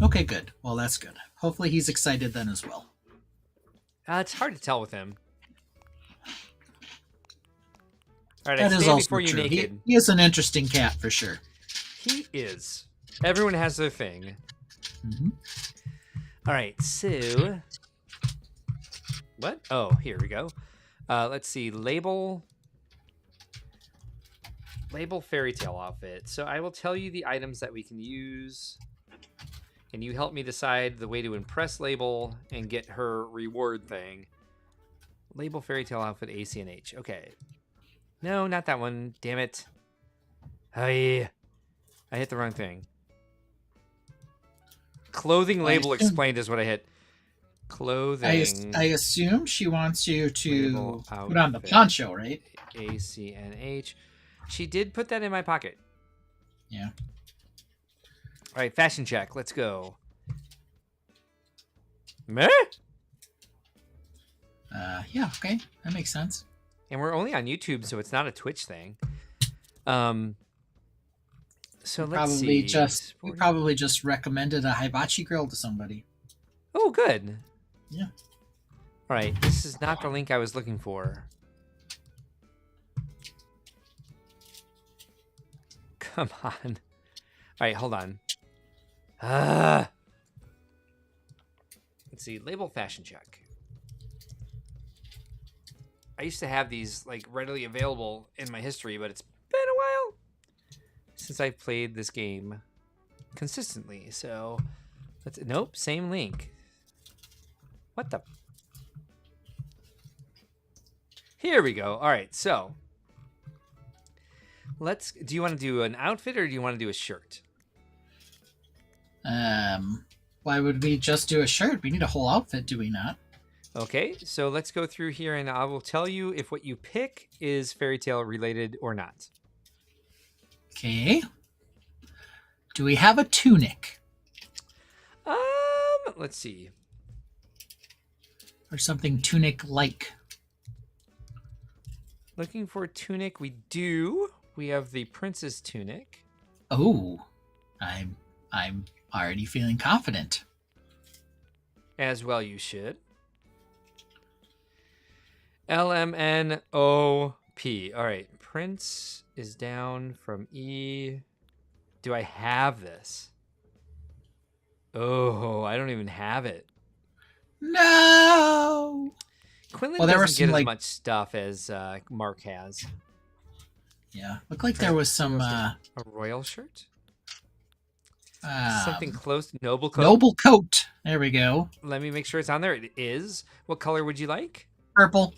Okay, good. Well, that's good. Hopefully, he's excited then as well. It's hard to tell with him. All right, That I is stand also before you true. naked. He is an interesting cat for sure. He is. Everyone has their thing. hmm All right, so what? Oh, here we go. Let's see. Label fairy tale outfit. So I will tell you the items that we can use, and you help me decide the way to impress Label and get her reward thing. Label fairy tale outfit ACNH. Okay. No, not that one. Damn it. I hit the wrong thing. Clothing label assume- explained is what I hit. Clothing. I assume she wants you to Label put on the outfit. poncho, right? ACNH. She did put that in my pocket. Yeah. All right, fashion check. Let's go. Meh? Yeah. Okay, that makes sense. And we're only on YouTube, so it's not a Twitch thing. So let's see. You probably just recommended a hibachi grill to somebody. Oh, good. Yeah. All right, this is not the link I was looking for. Come on. All right, hold on. Let's see. Label fashion check. I used to have these like readily available in my history, but it's been a while since I've played this game consistently. So nope, same link. What the? Here we go. All right, so do you want to do an outfit or do you want to do a shirt? Why would we just do a shirt? We need a whole outfit, do we not? Okay, so let's go through here and I will tell you if what you pick is fairy tale related or not. Okay. Do we have a tunic Let's see. or something tunic-like? Looking for a tunic, we do. We have the princess tunic. Oh, I'm already feeling confident. As well you should. LMNOP. All right, Prince is down from E. Do I have this? Oh, I don't even have it. No. Quinlan Well, there were doesn't get some, as like- much stuff as Mark has. Yeah, looked like there was some A royal shirt? Something close to noble coat? noble coat. There we go. Let me make sure it's on there. It is. What color would you like? Purple.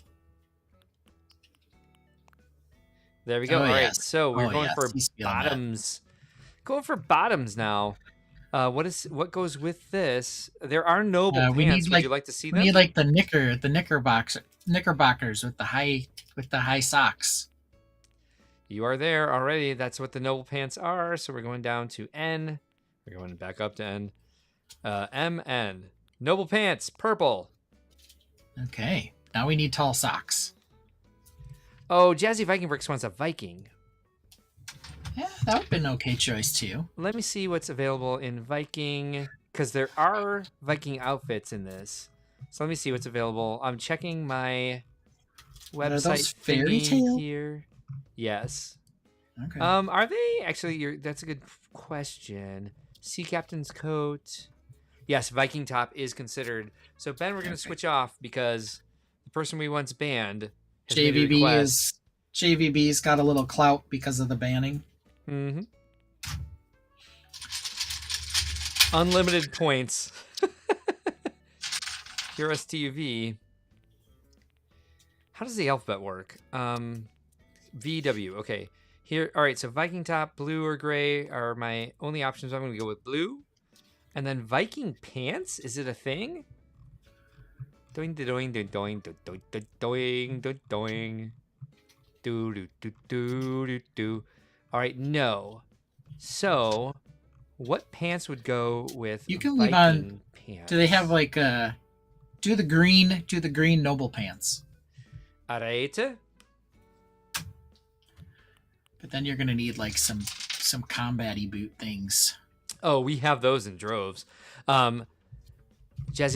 There we go. Oh, All right, yes. so we're Oh, going yes. for He's feeling that. bottoms. Going for bottoms now. What goes with this? There are noble we pants. need, Would like- you like to see We them? need like the knickerbockers with the high socks. You are there already. That's what the noble pants are. So we're going down to N. We're going back up to N. MN. Noble pants, purple. Okay. Now we need tall socks. Oh, Jazzy Viking Bricks wants a Viking. Yeah, that would have been an okay choice too. Let me see what's available in Viking, because there are Viking outfits in this. So let me see what's available. I'm checking my Are those website fairy thingy tale? here. Yes. Okay. Are they actually? That's a good question. Sea captain's coat. Yes, Viking top is considered. So Ben, we're gonna Okay. switch off because the person we once banned has made a JVB request. JVB's got a little clout because of the banning. Mm-hmm. Unlimited points. QRSTUV. How does the alphabet work? VW. Okay. Here. All right. So Viking top, blue or gray are my only options. I'm going to go with blue. And then Viking pants. Is it a thing? Doing, doing, doing, doing, doing, doing, doing, doing. Do, do, do, do, do, do. All right. No. So, what pants would go with You can Viking leave on- pants? Do they have like do the green noble pants? All right. But then you're gonna need like some combat-y boot things. Oh, we have those in droves. Jazzy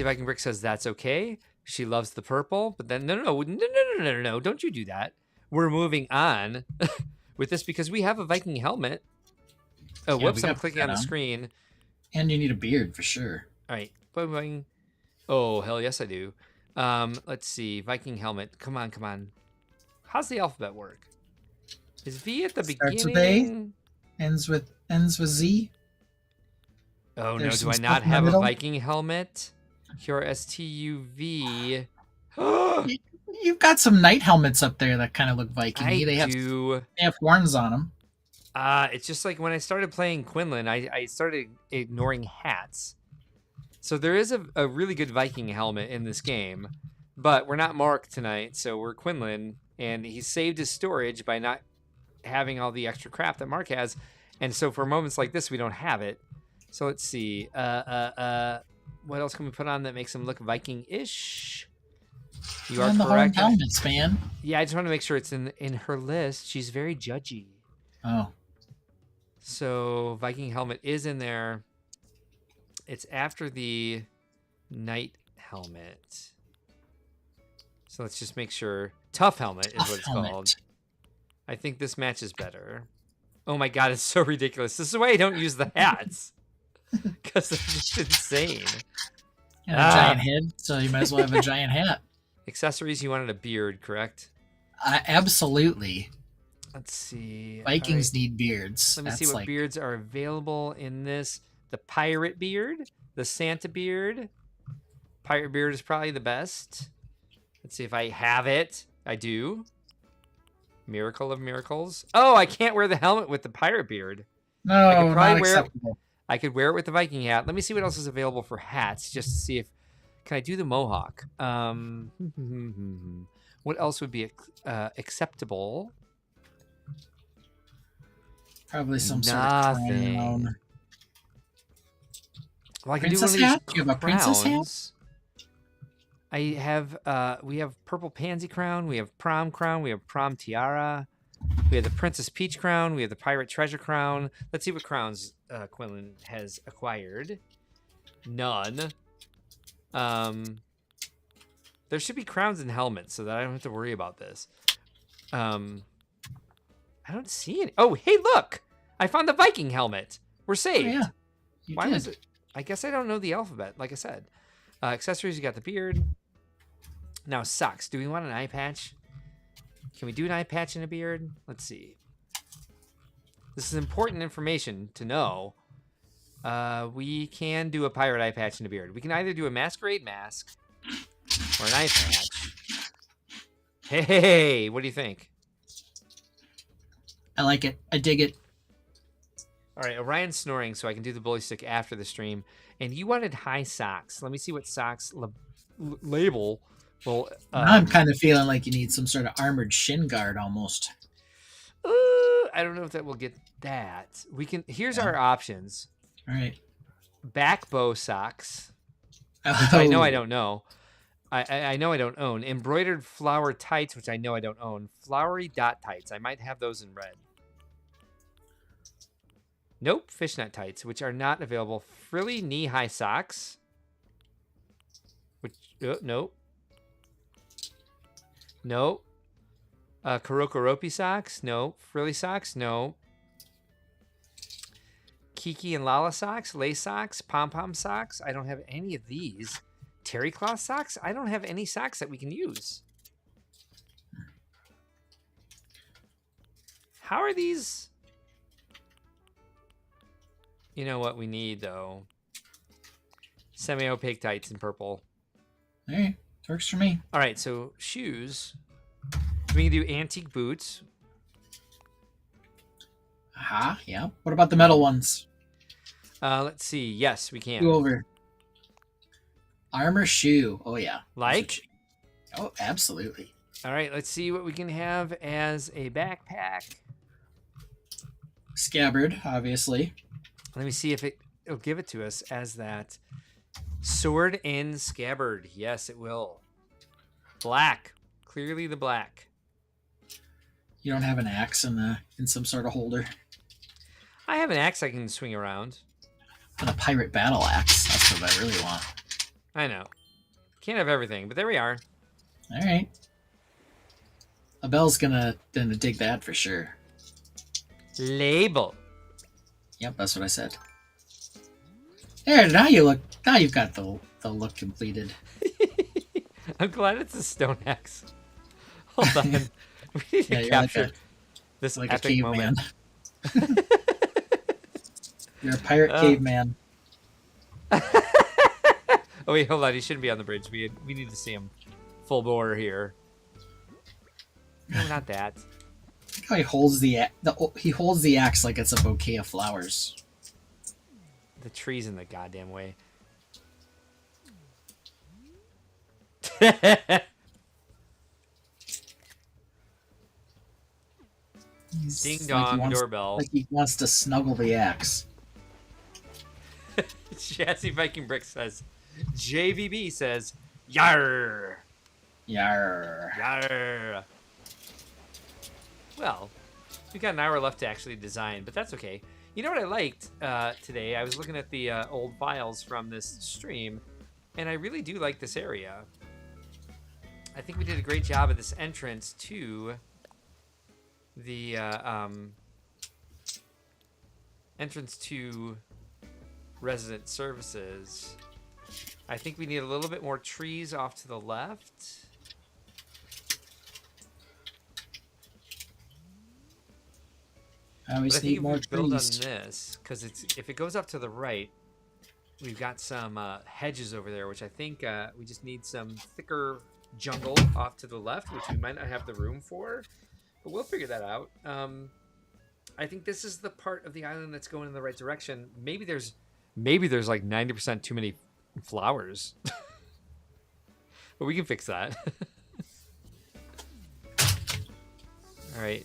Viking Brick says that's okay. She loves the purple, but then no, don't you do that. We're moving on with this because we have a Viking helmet. Oh, Yeah, whoops, we I'm got clicking that on the on. screen. And you need a beard for sure. All right. Boing, boing. Oh, hell yes, I do. Let's see. Viking helmet. Come on. How's the alphabet work? Is V at the Starts with beginning? Ends with Z. Oh, no. There's Do some I stuff not in the have a middle. Viking helmet? QRSTUV. You've got some knight helmets up there that kind of look Viking-y. I They do. have horns on them. It's just like when I started playing Quinlan, I started ignoring hats. So there is a really good Viking helmet in this game, but we're not Mark tonight, so we're Quinlan, and he saved his storage by not having all the extra crap that Mark has, and so for moments like this, we don't have it. So let's see. What else can we put on that makes him look Viking-ish? You are And the horned correct. helmets, man. Yeah, I just want to make sure it's in her list. She's very judgy. Oh, So Viking helmet is in there. It's after the knight helmet. So let's just make sure. Tough helmet is what it's called. I think this matches better. Oh my god, it's so ridiculous. This is why I don't use the hats. Because they're just insane. And a giant head, so you might as well have a giant hat. Accessories, you wanted a beard, correct? Absolutely. Let's see. Vikings All right. need beards. Let me see That's what like beards are available in this. The pirate beard, the Santa beard. Pirate beard is probably the best. Let's see if I have it. I do. Miracle of miracles. Oh, I can't wear the helmet with the pirate beard. I could no, probably not wear it- acceptable. I could wear it with the Viking hat. Let me see what else is available for hats, just to see if can I do the mohawk. What else would be acceptable? Probably some sort of Nothing. crown. Well, I can Princess do one of hat? these Do you have a princess hat? crowns. I have we have purple pansy crown, we have prom crown, we have prom tiara, we have the Princess Peach crown, we have the pirate treasure crown. Let's see what crowns Quinlan has acquired. None. There should be crowns and helmets so that I don't have to worry about this. I don't see any. Oh, hey, look! I found the Viking helmet. We're Oh, saved. yeah. You Why did. was it? I guess I don't know the alphabet, like I said. Accessories, you got the beard. Now, socks. Do we want an eye patch? Can we do an eye patch and a beard? Let's see. This is important information to know. We can do a pirate eye patch and a beard. We can either do a masquerade mask or an eye patch. Hey, what do you think? I like it. I dig it. All right, Orion's snoring, so I can do the bully stick after the stream. And you wanted high socks. Let me see what socks label. Well, I'm kind of feeling like you need some sort of armored shin guard almost. I don't know if that will get that. We can. Here's Yeah. our options. All right. back bow socks, which I know I don't know. I know I don't own. Embroidered flower tights, which I know I don't own. Flowery dot tights. I might have those in red. Nope. Fishnet tights, which are not available. Frilly knee-high socks. Which, nope. Nope. Kurokoropi socks? No. Frilly socks? No. Kiki and Lala socks? Lace socks? Pom-pom socks? I don't have any of these. Terry cloth socks? I don't have any socks that we can use. How are these? You know what we need, though? Semi-opaque tights in purple. Hey, works for me. All right, so shoes. We can do antique boots. Aha, yeah. What about the metal ones? Let's see. Yes, we can. Go over. Armor shoe. Oh, yeah. Like? Oh, absolutely. All right, let's see what we can have as a backpack. Scabbard, obviously. Let me see if it'll give it to us as that. Sword and scabbard. Yes, it will. Black. Clearly the black. You don't have an axe in some sort of holder. I have an axe I can swing around. And a pirate battle axe. That's what I really want. I know. Can't have everything, but there we are. All right. Abel's gonna dig that for sure. Label. Yep, that's what I said. There, now you've got the look completed. I'm glad it's a stone axe. Hold on. We need to capture this like epic a moment. caveman. You're a pirate caveman. Oh wait, hold on. He shouldn't be on the bridge. We need to see him full bore here. No, not that. Look how he holds he holds the axe like it's a bouquet of flowers. The tree's in the goddamn way. Ding dong, doorbell. Like he wants to snuggle the axe. Chassis Viking Brick says, JVB says, Yar. Yarr. Yar. Well, we got an hour left to actually design, but that's okay. You know what I liked today? I was looking at the old files from this stream, and I really do like this area. I think we did a great job at this entrance to the entrance to resident services. I think we need a little bit more trees off to the left. I always But I think need if more we build on trees. this, because if it goes up to the right, we've got some hedges over there, which I think we just need some thicker jungle off to the left, which we might not have the room for, but we'll figure that out. I think this is the part of the island that's going in the right direction. Maybe there's like 90% too many flowers, but we can fix that. All right,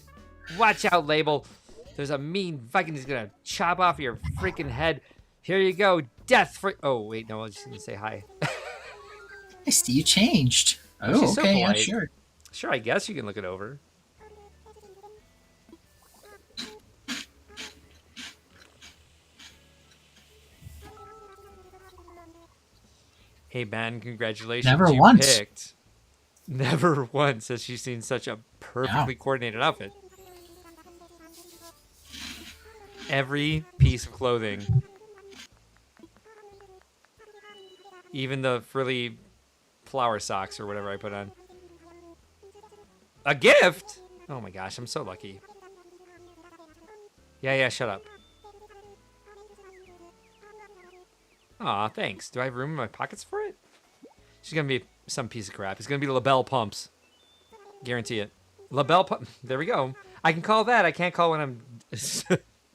watch out, Label. There's a mean Viking who's gonna chop off your freaking head. Here you go, death for. Oh wait, no, I was just gonna say hi. I see you changed. Oh, she's Oh, so okay, yeah, polite. sure. Sure, I guess you can look it over. Hey Ben, congratulations! Never you once. Picked. Never once has she seen such a perfectly coordinated outfit. Every piece of clothing, even the frilly flower socks or whatever I put on. A gift? Oh my gosh, I'm so lucky. Yeah, shut up. Aw, thanks. Do I have room in my pockets for it? She's gonna be some piece of crap. It's gonna be LaBelle Pumps. Guarantee it. LaBelle Pump. There we go. I can call that. I can't call when I'm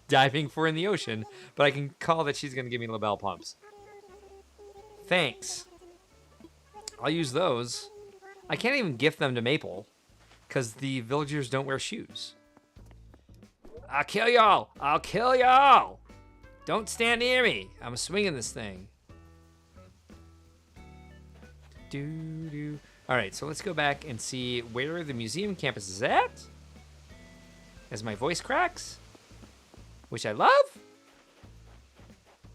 diving for in the ocean, but I can call that she's gonna give me LaBelle Pumps. Thanks. I'll use those. I can't even gift them to Maple because the villagers don't wear shoes. I'll kill y'all. I'll kill y'all. Don't stand near me. I'm swinging this thing. Doo-doo. All right, so let's go back and see where the museum campus is at. As my voice cracks, which I love.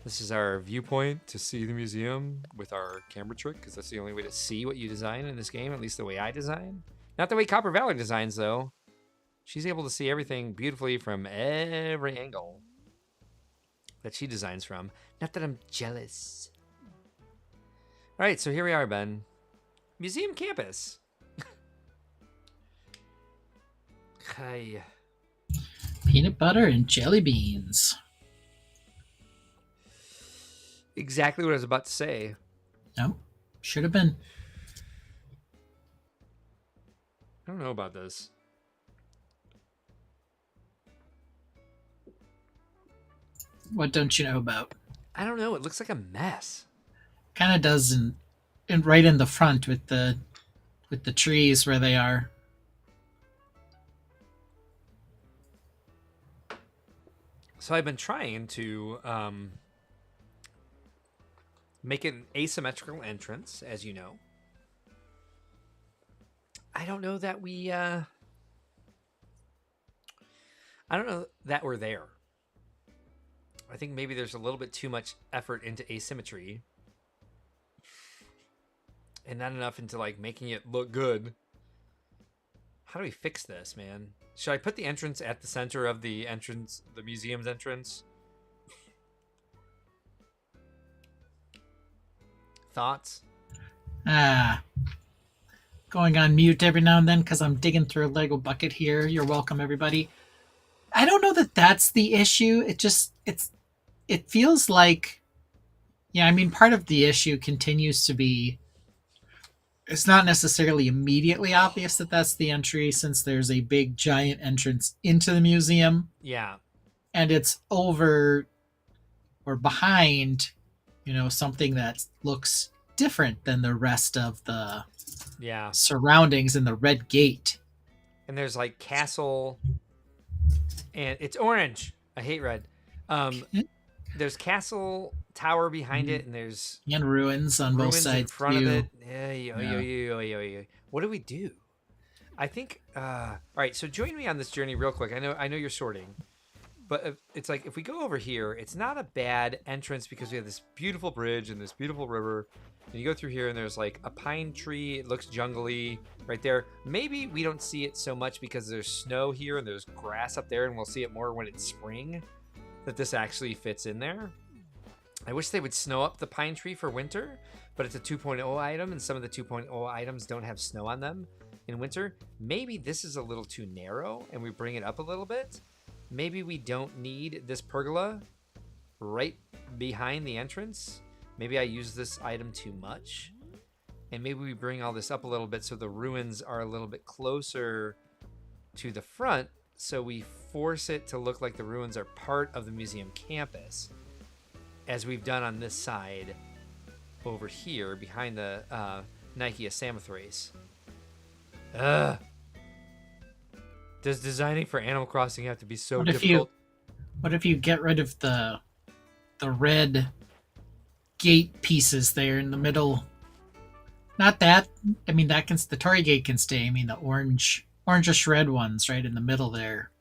This is our viewpoint to see the museum with our camera trick, because that's the only way to see what you design in this game, at least the way I design. Not the way Copper Valor designs, though. She's able to see everything beautifully from every angle that she designs from. Not that I'm jealous. All right, so here we are, Ben. Museum campus. Hi. Peanut butter and jelly beans. Exactly what I was about to say. No, should have been. I don't know about this. What don't you know about? I don't know. It looks like a mess. Kind of does in right in the front with the trees where they are. So I've been trying to make an asymmetrical entrance, as you know. I don't know that we I don't know that we're there. I think maybe there's a little bit too much effort into asymmetry and not enough into like making it look good. How do we fix this, man? Should I put the entrance at the center of the entrance, the museum's entrance? Thoughts? Going on mute every now and then because I'm digging through a Lego bucket here. You're welcome, everybody. I don't know that that's the issue. It feels like, yeah, I mean, part of the issue continues to be, it's not necessarily immediately obvious that that's the entry since there's a big giant entrance into the museum. Yeah. And it's over or behind, something that looks different than the rest of the surroundings in the red gate. And there's like castle, and it's orange. I hate red. There's castle tower behind it, and there's ruins on both sides in front too. of it. Yeah. What do we do? I think. All right, so join me on this journey real quick. I know you're sorting, but it's like if we go over here, it's not a bad entrance because we have this beautiful bridge and this beautiful river. And you go through here, and there's like a pine tree. It looks jungly right there. Maybe we don't see it so much because there's snow here and there's grass up there, and we'll see it more when it's spring. That this actually fits in there. I wish they would snow up the pine tree for winter, but it's a 2.0 item, and some of the 2.0 items don't have snow on them in winter. Maybe this is a little too narrow, and we bring it up a little bit. Maybe we don't need this pergola right behind the entrance. Maybe I use this item too much, and maybe we bring all this up a little bit so the ruins are a little bit closer to the front, so we force it to look like the ruins are part of the museum campus, as we've done on this side over here behind the Nike Samothrace. Does designing for Animal Crossing have to be so difficult? What if you get rid of the red gate pieces there in the middle? Not that. I mean, the Torii gate can stay. I mean, the orangish red ones right in the middle there.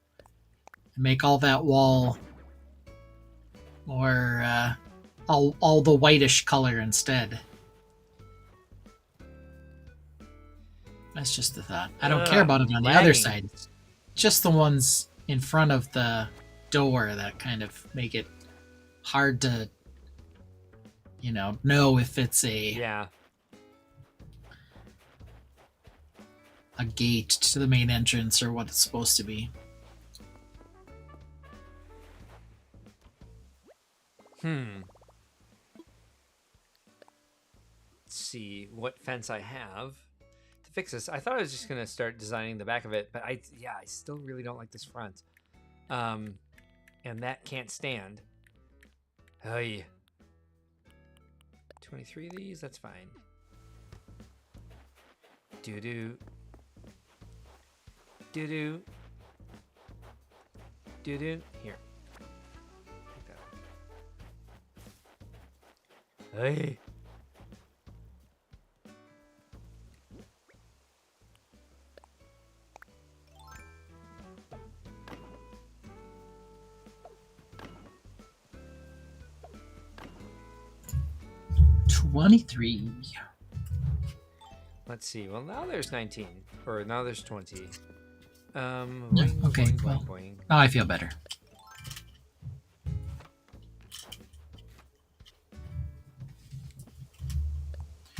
Make all that wall more all the whitish color instead. That's just the thought. I don't care about it on the other side. Just the ones in front of the door that kind of make it hard to know if it's a gate to the main entrance or what it's supposed to be. Let's see what fence I have to fix this. I thought I was just gonna start designing the back of it, but I still really don't like this front. And that can't stand. Oh yeah. 23 of these, that's fine. Doo-doo. Doo-doo. Doo-doo. Here. Hey. $23. Let's see. Well, now there's 19. Or now there's 20. Yeah, Boing, okay, boing, well. boing, boing. Now I feel better.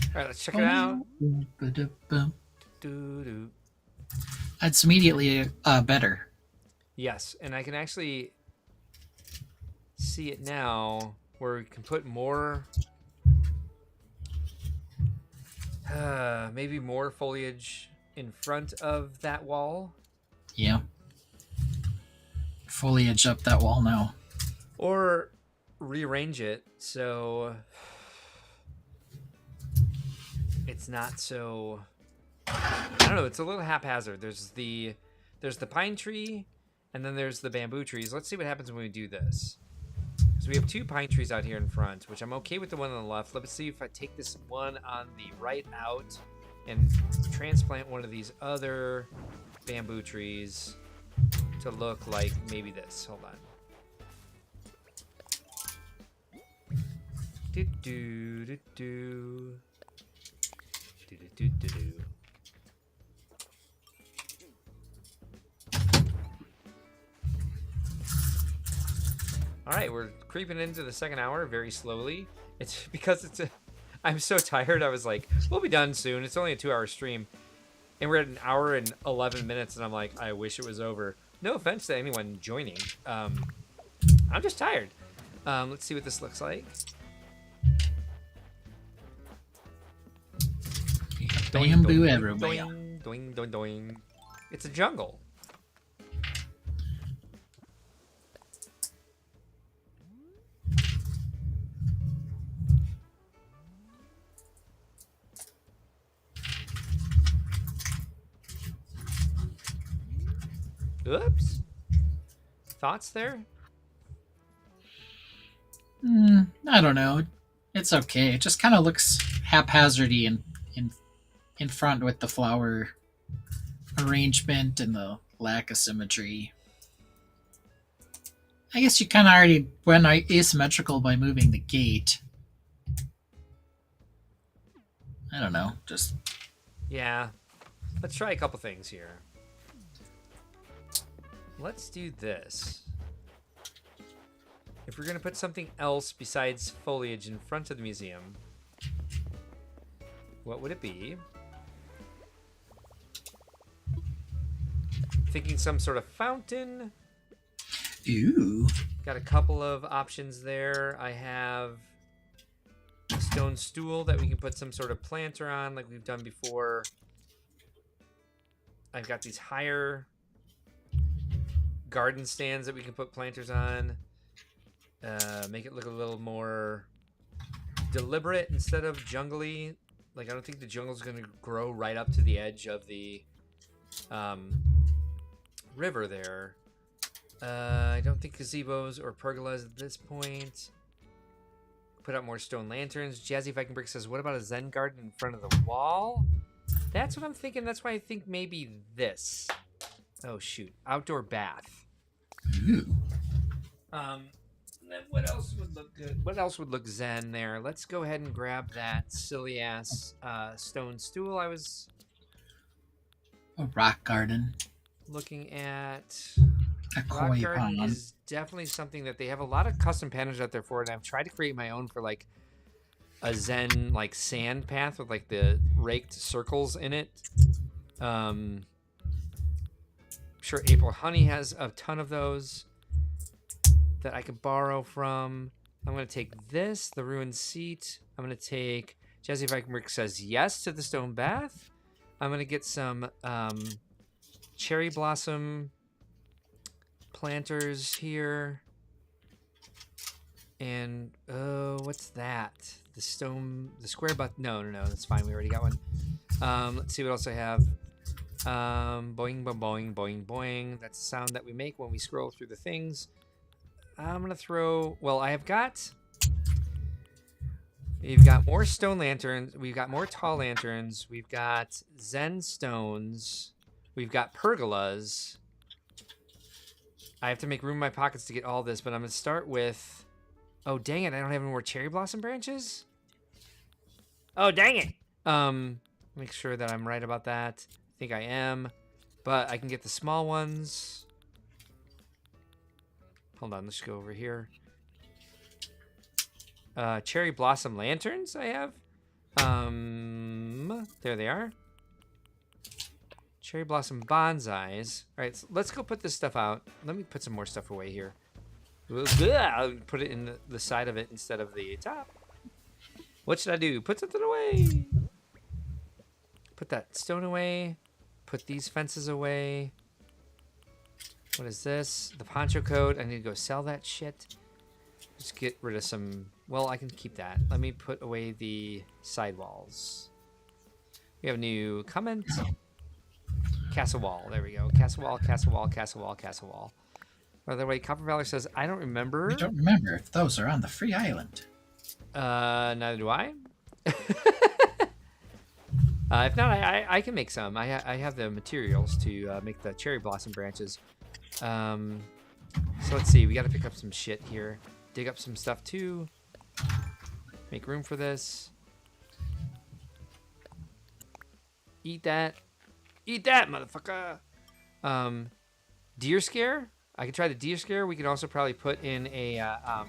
All right, let's check it out. Ba-da-bum. Doo-doo. That's immediately better. Yes, and I can actually see it now where we can put more, maybe more foliage in front of that wall, Yeah. Foliage up that wall now. or rearrange it so it's not so, I don't know, it's a little haphazard. There's the pine tree, and then there's the bamboo trees. Let's see what happens when we do this. So we have 2 pine trees out here in front, which I'm okay with the one on the left. Let's see if I take this one on the right out and transplant one of these other bamboo trees to look like maybe this. Hold on. Do do do do do do do do. All right, we're creeping into the second hour very slowly. It's because I'm so tired. I was like, we'll be done soon. It's only a 2-hour stream. And we're at an hour and 11 minutes, and I'm like, I wish it was over. No offense to anyone joining. I'm just tired. Let's see what this looks like. Bamboo Doing, everywhere. doing, doing, doing, doing. It's a jungle. Oops. Thoughts there? I don't know. It's okay. It just kind of looks haphazardy in front with the flower arrangement and the lack of symmetry. I guess you kind of already went asymmetrical by moving the gate. I don't know. Just Yeah. Let's try a couple things here. Let's do this. If we're going to put something else besides foliage in front of the museum, what would it be? Thinking some sort of fountain. ooh. Got a couple of options there. I have a stone stool that we can put some sort of planter on like we've done before. I've got these higher garden stands that we can put planters on. Make it look a little more deliberate instead of jungly. Like, I don't think the jungle's going to grow right up to the edge of the river there. I don't think gazebos or pergolas at this point. Put out more stone lanterns. Jazzy Viking Brick says, what about a Zen garden in front of the wall? That's what I'm thinking. That's why I think maybe this. Oh, shoot. Outdoor bath. Ooh. Then what else would look good? What else would look zen there? Let's go ahead and grab that silly ass stone stool I was A rock garden. looking at. A Rock koi garden pond. is definitely something that they have a lot of custom patterns out there for, and I've tried to create my own for like a zen like sand path with like the raked circles in it. I'm sure April Honey has a ton of those that I could borrow from. I'm going to take this, the ruined seat. I'm going to take, Jazzy Viking Brick says yes to the stone bath. I'm going to get some cherry blossom planters here. And, what's that? The square button. No, that's fine. We already got one. Let's see what else I have. Boing, boing, boing, boing, boing. That's the sound that we make when we scroll through the things. I'm going to throw... Well, I have got... We've got more stone lanterns. We've got more tall lanterns. We've got Zen stones. We've got pergolas. I have to make room in my pockets to get all this, but I'm going to start with... Oh, dang it. I don't have any more cherry blossom branches? Oh, dang it. Make sure that I'm right about that. I think I am. But I can get the small ones. Hold on. Let's go over here. Cherry blossom lanterns I have. There they are. Cherry blossom bonsais. All right, so let's go put this stuff out. Let me put some more stuff away here. I'll put it in the side of it instead of the top. What should I do? Put something away. Put that stone away. Put these fences away. What is this? The poncho coat. I need to go sell that shit. Just get rid of some... Well, I can keep that. Let me put away the sidewalls. We have a new comment. Castle wall. There we go. Castle wall, castle wall, castle wall, castle wall. By the way, Copper Valley says, I don't remember. I don't remember if those are on the free island. Neither do I. If not, I can make some. I have the materials to make the cherry blossom branches. So let's see. We got to pick up some shit here. Dig up some stuff too. Make room for this. Eat that. Eat that, motherfucker. Deer scare. I could try the deer scare. We could also probably put in a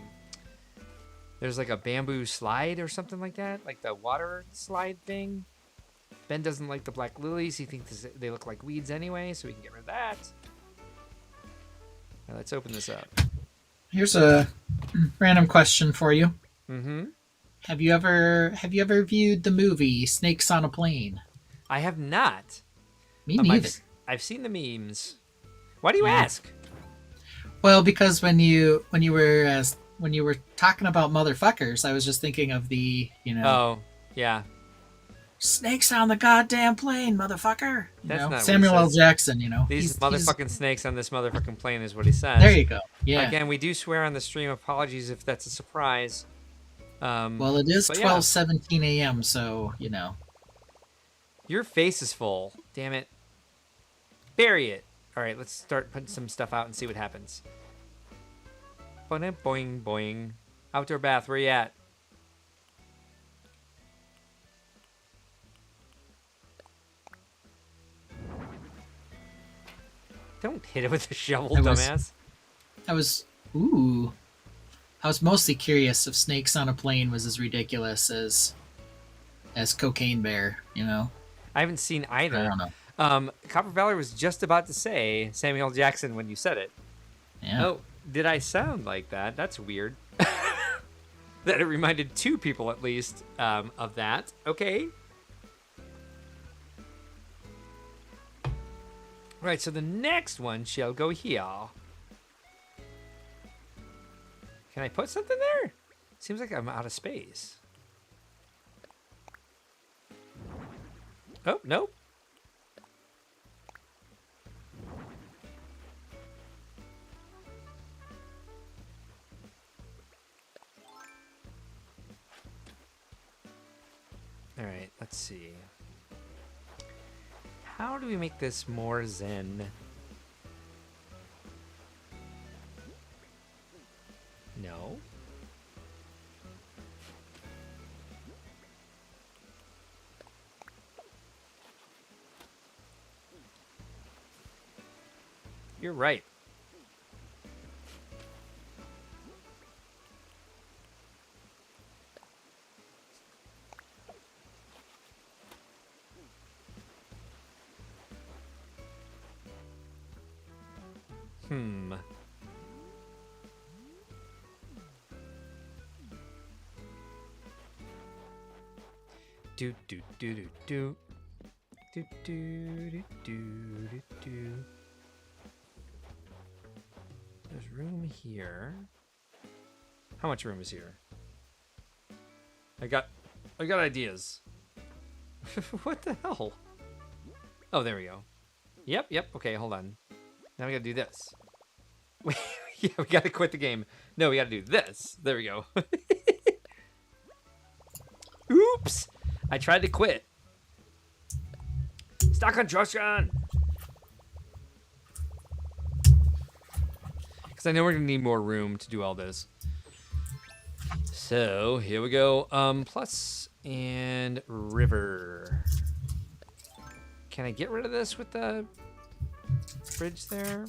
there's like a bamboo slide or something like that, like the water slide thing. Ben doesn't like the black lilies. He thinks they look like weeds anyway, so we can get rid of that. Now let's open this up. Here's a random question for you. Mm-hmm. Have you ever viewed the movie Snakes on a Plane? I have not. Me neither. I've seen the memes. Why do you ask? Well, because when you were talking about motherfuckers, I was just thinking of the, Oh, yeah. snakes on the goddamn plane, motherfucker. That's not what he Samuel L. says. Jackson. These motherfucking snakes on this motherfucking plane is what he says. There you go. Yeah. Again, we do swear on the stream. Apologies if that's a surprise. Well, it is but yeah. 12:17 a.m., so Your face is full. Damn it. Bury it. All right, let's start putting some stuff out and see what happens. Boing, boing. Outdoor bath, where you at? Don't hit it with a shovel, dumbass. I was mostly curious if Snakes on a Plane was as ridiculous as Cocaine Bear, I haven't seen either. I don't know. Copper Valley was just about to say Samuel Jackson when you said it. Yeah. Oh, did I sound like that? That's weird. That it reminded two people at least of that. Okay. Right, so the next one shall go here. Can I put something there? Seems like I'm out of space. Oh, nope. All right, let's see. How do we make this more zen? No. You're right. Do do do do do do do do do do. There's room here. How much room is here? I got ideas. What the hell? Oh, there we go. Yep. Okay, hold on. Now we gotta do this. Yeah, we gotta quit the game. No, we gotta do this. There we go. Oops! I tried to quit. Stock construction! Because I know we're going to need more room to do all this. So, here we go. Plus and river. Can I get rid of this with the bridge there?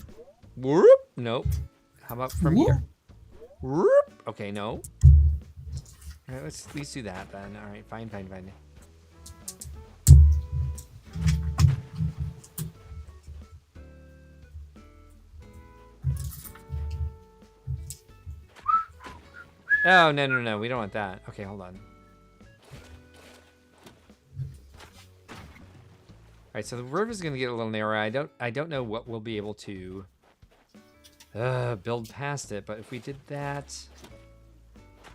Whoop! Nope. How about from here? Whoop! Okay, no. All right, let's at least do that then. All right, fine. Oh, no. We don't want that. Okay, hold on. All right, so the river's going to get a little narrow. I don't know what we'll be able to build past it, but if we did that,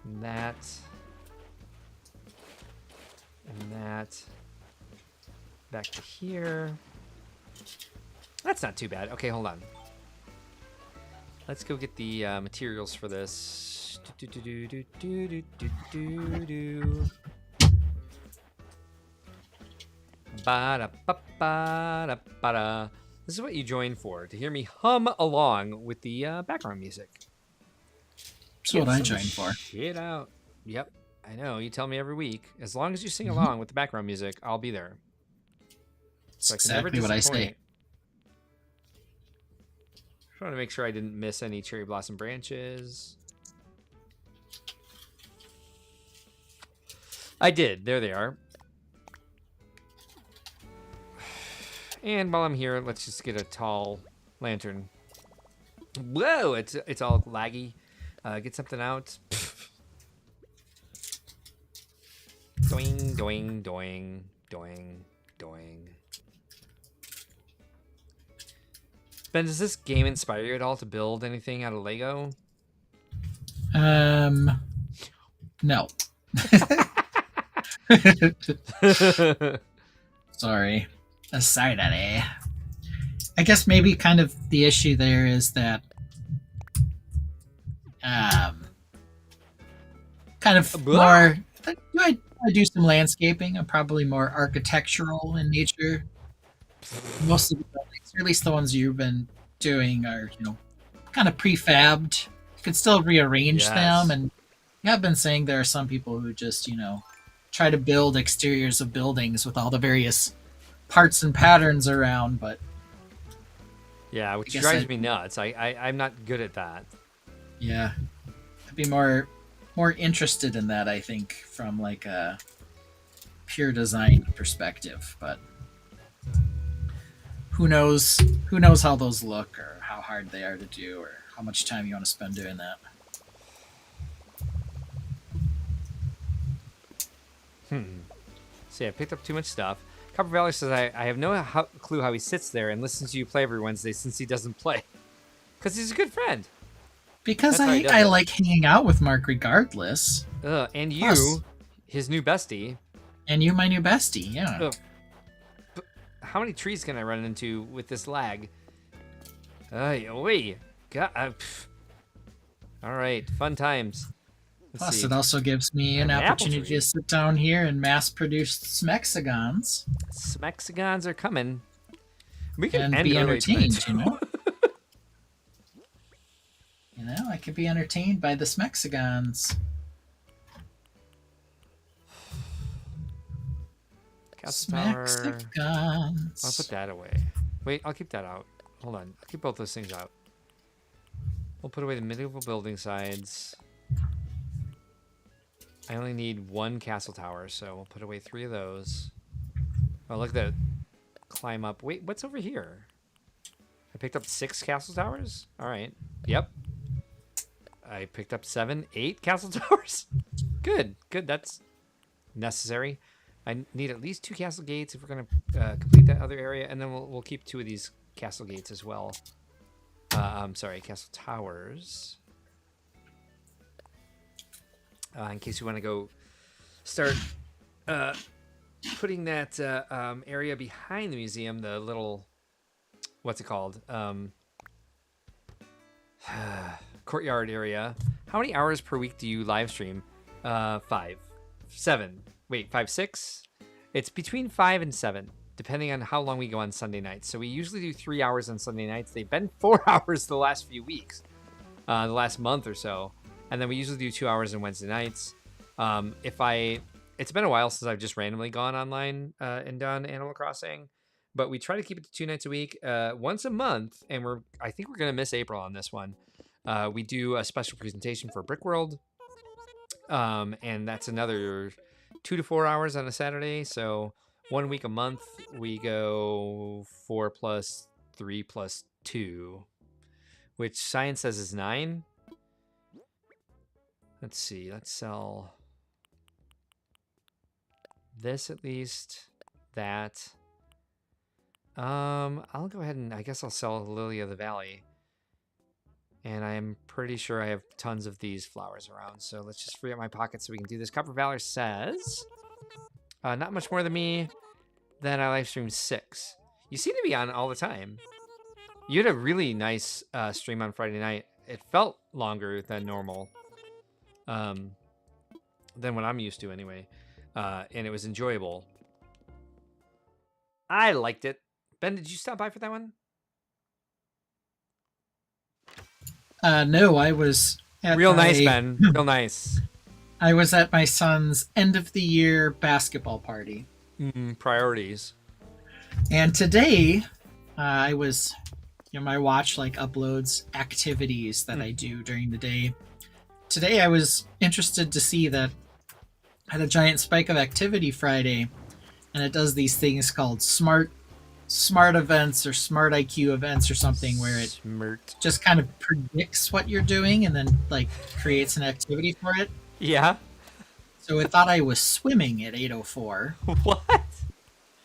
and that, and that, back to here. That's not too bad. Okay, hold on. Let's go get the materials for this. Ba-da-ba-ba-da-ba-da. This is what you join for, to hear me hum along with the background music. That's what I joined for. Shit out. Yep, I know. You tell me every week. As long as you sing along with the background music, I'll be there. That's So I can never exactly what I disappoint. say. I want to make sure I didn't miss any cherry blossom branches. I did. There they are. And while I'm here, let's just get a tall lantern. Whoa, it's all laggy. Get something out. Doing, doing, doing, doing, doing. Ben, does this game inspire you at all to build anything out of Lego? No. Sorry. Aside at I guess maybe kind of the issue there is that kind of more I do some landscaping. I'm probably more architectural in nature. Most of the buildings, or at least the ones you've been doing, are kind of prefabbed. You can still rearrange them, and you have been saying there are some people who just try to build exteriors of buildings with all the various parts and patterns around, but yeah, which drives me nuts. I'm not good at that. Yeah, I'd be more interested in that, I think, from like a pure design perspective, but who knows how those look, or how hard they are to do, or how much time you want to spend doing that. See, I picked up too much stuff. Copper Valley says, I have no clue how he sits there and listens to you play every Wednesday since he doesn't play. Because he's a good friend. Because I like hanging out with Mark regardless. And you, Plus, his new bestie. And you, my new bestie, yeah. But how many trees can I run into with this lag? Wait. God, all right, fun times. Plus, it also gives me an opportunity to sit down here and mass-produce smexagons. Smexagons are coming. We can and be entertained, I could be entertained by the smexagons. Smexagons. I'll put that away. Wait, I'll keep that out. Hold on. I'll keep both those things out. We'll put away the medieval building sides. I only need one castle tower, so we'll put away 3 of those. Oh, look at that. Climb up. Wait, what's over here? I picked up 6 castle towers? All right. Yep. I picked up 7, 8 castle towers. Good. That's necessary. I need at least 2 castle gates if we're going to complete that other area, and then we'll keep 2 of these castle gates as well. I'm sorry, castle towers. In case you want to go start putting that area behind the museum, the little, what's it called? Courtyard area. How many hours per week do you live stream? 5. 7. wait, 5, 6? It's between 5 and 7, depending on how long we go on Sunday nights. So we usually do 3 hours on Sunday nights. They've been 4 hours the last few weeks, the last month or so. And then we usually do 2 hours on Wednesday nights. It's been a while since I've just randomly gone online and done Animal Crossing, but we try to keep it to 2 nights a week, once a month. And I think we're going to miss April on this one. We do a special presentation for Brickworld. And that's another 2 to 4 hours on a Saturday. So 1 week a month, we go 4 plus 3 plus 2, which science says is 9. Let's see. Let's sell this at least. That. I'll go ahead and I guess I'll sell Lily of the Valley. And I'm pretty sure I have tons of these flowers around. So let's just free up my pocket so we can do this. Copper Valor says, not much more than me. Then I live stream 6. You seem to be on all the time. You had a really nice stream on Friday night. It felt longer than normal. Than what I'm used to anyway. And it was enjoyable. I liked it. Ben, did you stop by for that one? No, I was at Real nice, Ben. Real nice. I was at my son's end of the year basketball party. Priorities. And today, I was, my watch like uploads activities that I do during the day. Today, I was interested to see that I had a giant spike of activity Friday, and it does these things called smart events or smart IQ events or something, where it just kind of predicts what you're doing and then like creates an activity for it. Yeah. So it thought I was swimming at 8:04. What?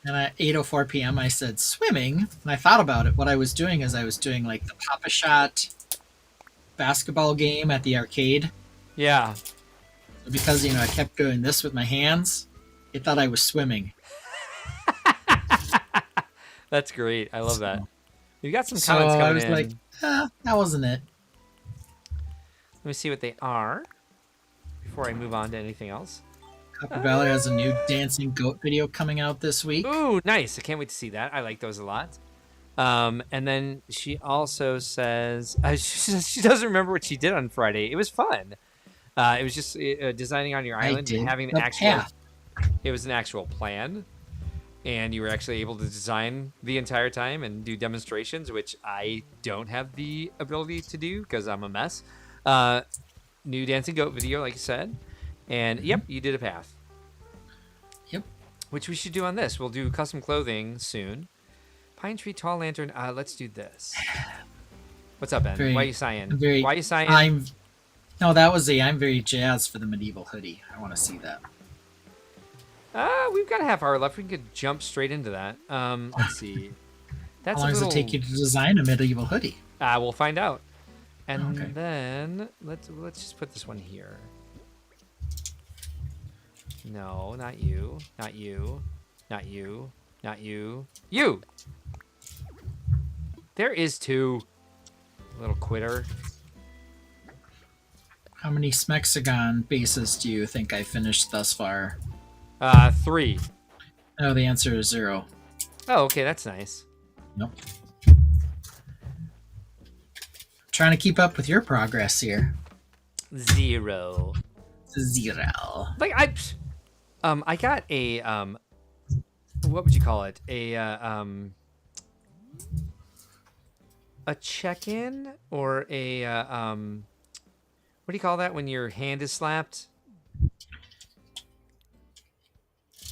And at 8:04 p.m. I said swimming, and I thought about it. What I was doing is I was doing like the Pop-A-Shot basketball game at the arcade. Yeah. So because I kept doing this with my hands, it thought I was swimming. That's great. I love that. You got some So comments coming I was in. like, that wasn't it. Let me see what they are before I move on to anything else. Copper Valley has a new dancing goat video coming out this week. Ooh, nice. I can't wait to see that. I like those a lot. And then she also says she doesn't remember what she did on Friday. It was fun. It was just designing on your island and having an actual path. It was an actual plan. And you were actually able to design the entire time and do demonstrations, which I don't have the ability to do because I'm a mess. New dancing goat video, like you said. And yep, you did a path. Yep. Which we should do on this. We'll do custom clothing soon. Pine tree, tall lantern. Let's do this. What's up, Ben? Why are you sighing? Why are you sighing? No, that was I'm very jazzed for the medieval hoodie. I want to see that. We've got a half hour left. We could jump straight into that. Let's see. How long does it take you to design a medieval hoodie? We'll find out. And Okay. then let's just put this one here. No, not you. Not you. Not you. Not you. You! There is 2. Little quitter. How many Smexagon bases do you think I finished thus far? 3. No, the answer is 0. Oh, okay, that's nice. Nope. Trying to keep up with your progress here. 0. 0. Like I got a what would you call it? A check-in or a what do you call that when your hand is slapped?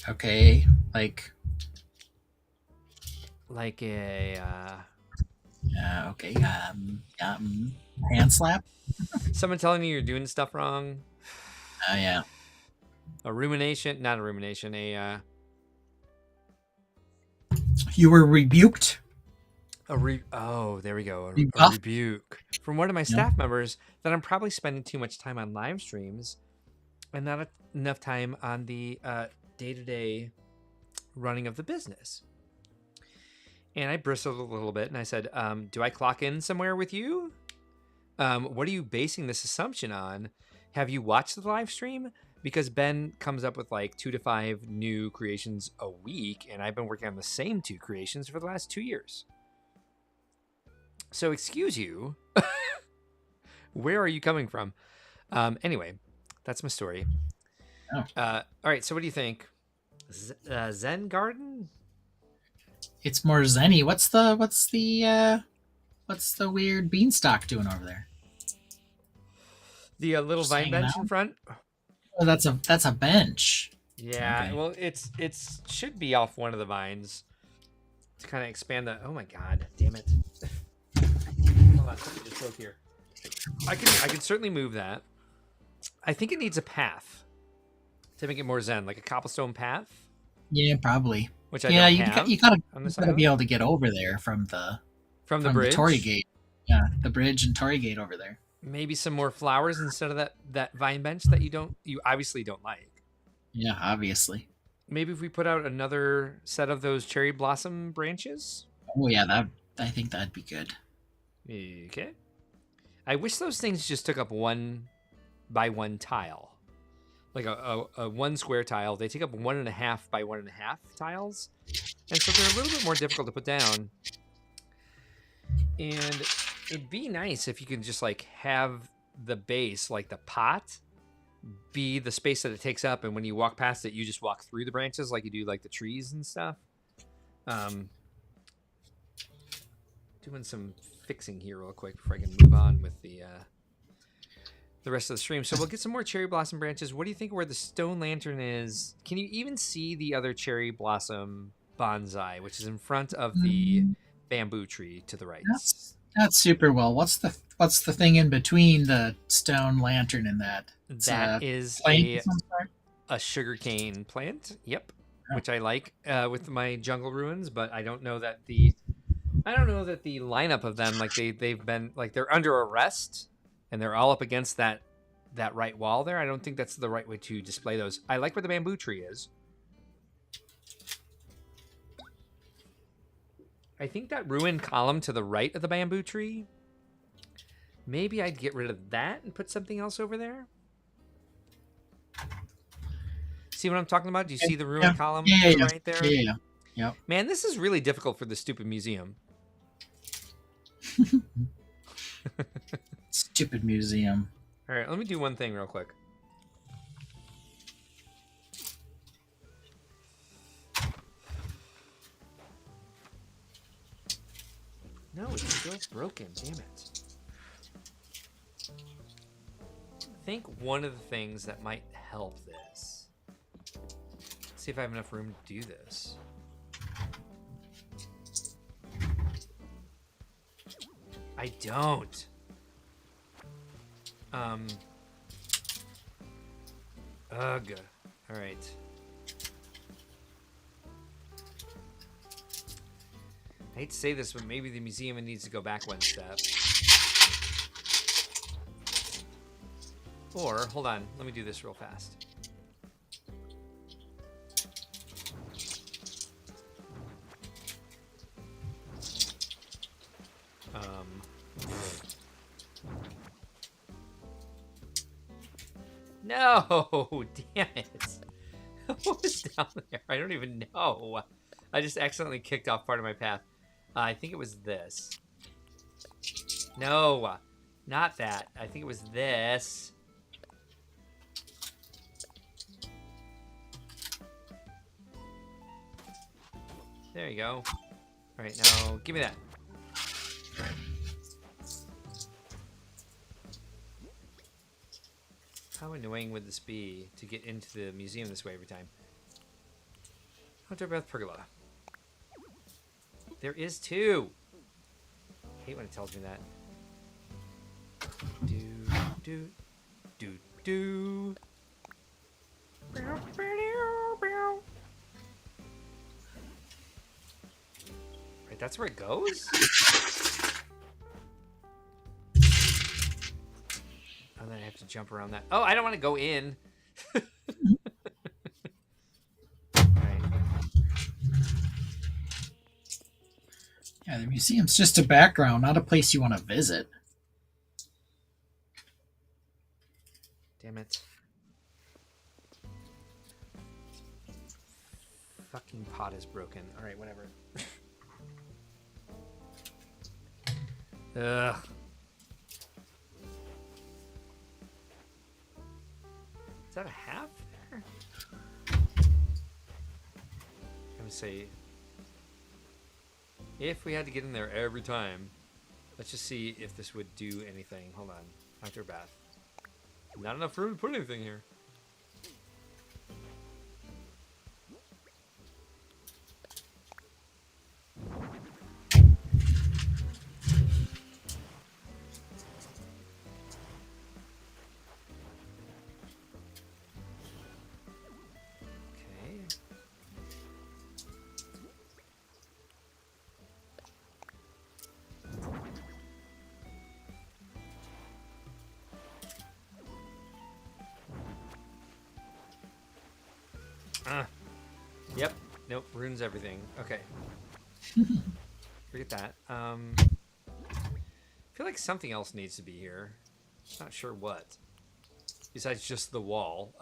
Okay, like a okay, hand slap. someone telling you you're doing stuff wrong. Oh yeah. A rumination, not a rumination, You were rebuked. oh, there we go. A Rebuffed? rebuke from one of my staff members that I'm probably spending too much time on live streams and not enough time on the day-to-day running of the business. And I bristled a little bit and I said, do I clock in somewhere with you? What are you basing this assumption on? Have you watched the live stream? because Ben comes up with like 2 to 5 new creations a week, and I've been working on the same 2 creations for the last 2 years. So excuse you, where are you coming from? Anyway, that's my story. Oh. All right, so what do you think? Zen Garden? It's more zenny. What's the weird beanstalk doing over there? The little Just vine hanging bench out? in front? Oh, that's a bench. Yeah, Okay. well, it's should be off one of the vines to kind of expand the. Oh my god, damn it! Hold on, something just broke here. I can certainly move that. I think it needs a path to make it more zen, like a cobblestone path, Yeah, probably. which I Yeah, don't you have gotta on this be island. able to get over there from the From the bridge. Torii Gate. Yeah, the bridge and Torii Gate over there. Maybe some more flowers instead of that vine bench that you obviously don't like. Yeah, obviously. Maybe if we put out another set of those cherry blossom branches. Oh yeah, I think that'd be good. Okay. I wish those things just took up 1 by 1 tile. Like a 1 square tile. They take up 1.5 by 1.5 tiles. And so they're a little bit more difficult to put down. And it'd be nice if you could just like have the base, like the pot, be the space that it takes up, and when you walk past it, you just walk through the branches like you do like the trees and stuff. Doing some fixing here real quick before I can move on with the rest of the stream. So we'll get some more cherry blossom branches. What do you think where the stone lantern is? Can you even see the other cherry blossom bonsai, which is in front of the bamboo tree to the right? That's super well. What's the thing in between the stone lantern and that? It's That is plant of some sort? a sugarcane plant. Yep, Oh. which I like with my jungle ruins, but I don't know that the lineup of them, like they've been like they're under arrest and they're all up against that right wall there. I don't think that's the right way to display those. I like where the bamboo tree is. I think that ruined column to the right of the bamboo tree, maybe I'd get rid of that and put something else over there. See what I'm talking about? Do you see the ruined column to the right there? Yeah. Yep. Man, this is really difficult for the stupid museum. Stupid museum. All right, let me do one thing real quick. No, it's still broken. Damn it. I think one of the things that might help this. Let's see if I have enough room to do this. I don't. Ugh. All right. I hate to say this, but maybe the museum needs to go back one step. Or, hold on, let me do this real fast. No, damn it. What was down there? I don't even know. I just accidentally kicked off part of my path. I think it was this. No, not that. I think it was this. There you go. All right, now give me that. How annoying would this be to get into the museum this way every time? Hunter Breath Pergola. There is 2. I hate when it tells me that. Do. Right, that's where it goes? And then I have to jump around that. Oh, I don't want to go in. Yeah, the museum's just a background, not a place you want to visit. Damn it. fucking pot is broken. All right, whatever. Ugh. Is that a half there? I'm gonna say, if we had to get in there every time, let's just see if this would do anything. Hold on. After bath. Not enough room to put anything here. Okay. Yep. Nope. Ruins everything. Okay. Forget that. I feel like something else needs to be here. Just not sure what. Besides just the wall.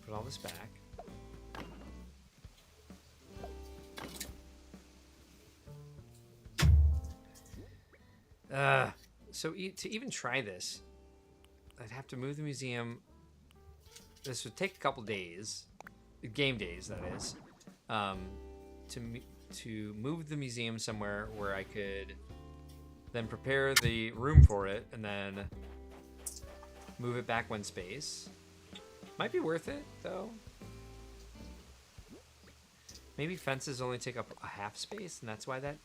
Put all this back. So to even try this, I'd have to move the museum. This would take a couple days, game days, that is, to move the museum somewhere where I could then prepare the room for it and then move it back one space. Might be worth it, though. Maybe fences only take up a half space, and that's why that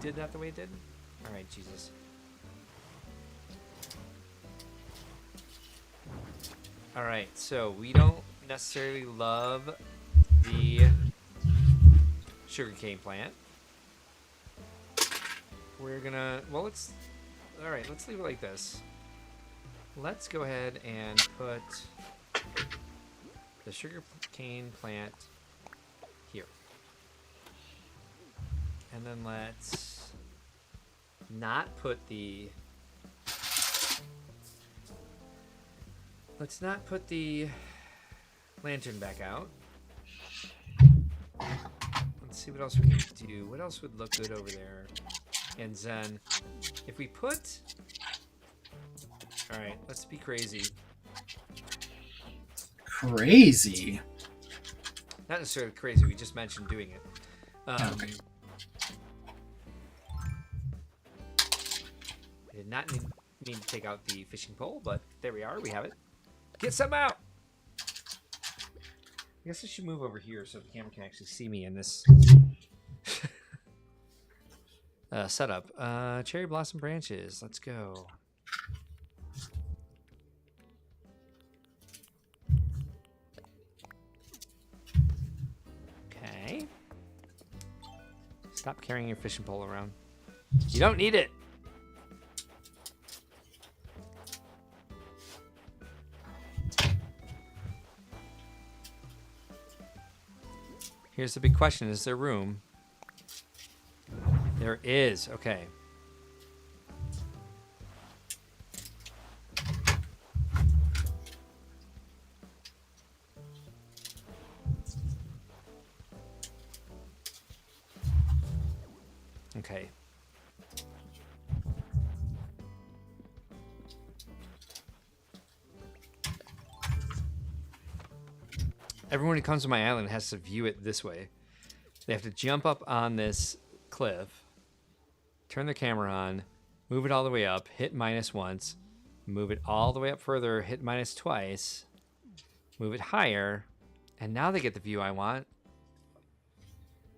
did that the way it did. All right, Jesus. All right, so we don't necessarily love the sugarcane plant. We're gonna, well, let's leave it like this. Let's go ahead and put the sugarcane plant here. And then let's not put the lantern back out. Let's see what else we can do. What else would look good over there? And then if we put, all right, let's be crazy. Crazy. Not necessarily crazy. We just mentioned doing it. Okay. I did not need to take out the fishing pole, but there we are. We have it. Get some out. I guess I should move over here so the camera can actually see me in this setup. Cherry blossom branches. Let's go. Okay. Stop carrying your fishing pole around. You don't need it. Here's the big question. Is there room? There is. Okay. Okay. Everyone who comes to my island has to view it this way. They have to jump up on this cliff, turn their camera on, move it all the way up, hit minus once, move it all the way up further, hit minus twice, move it higher, and now they get the view I want.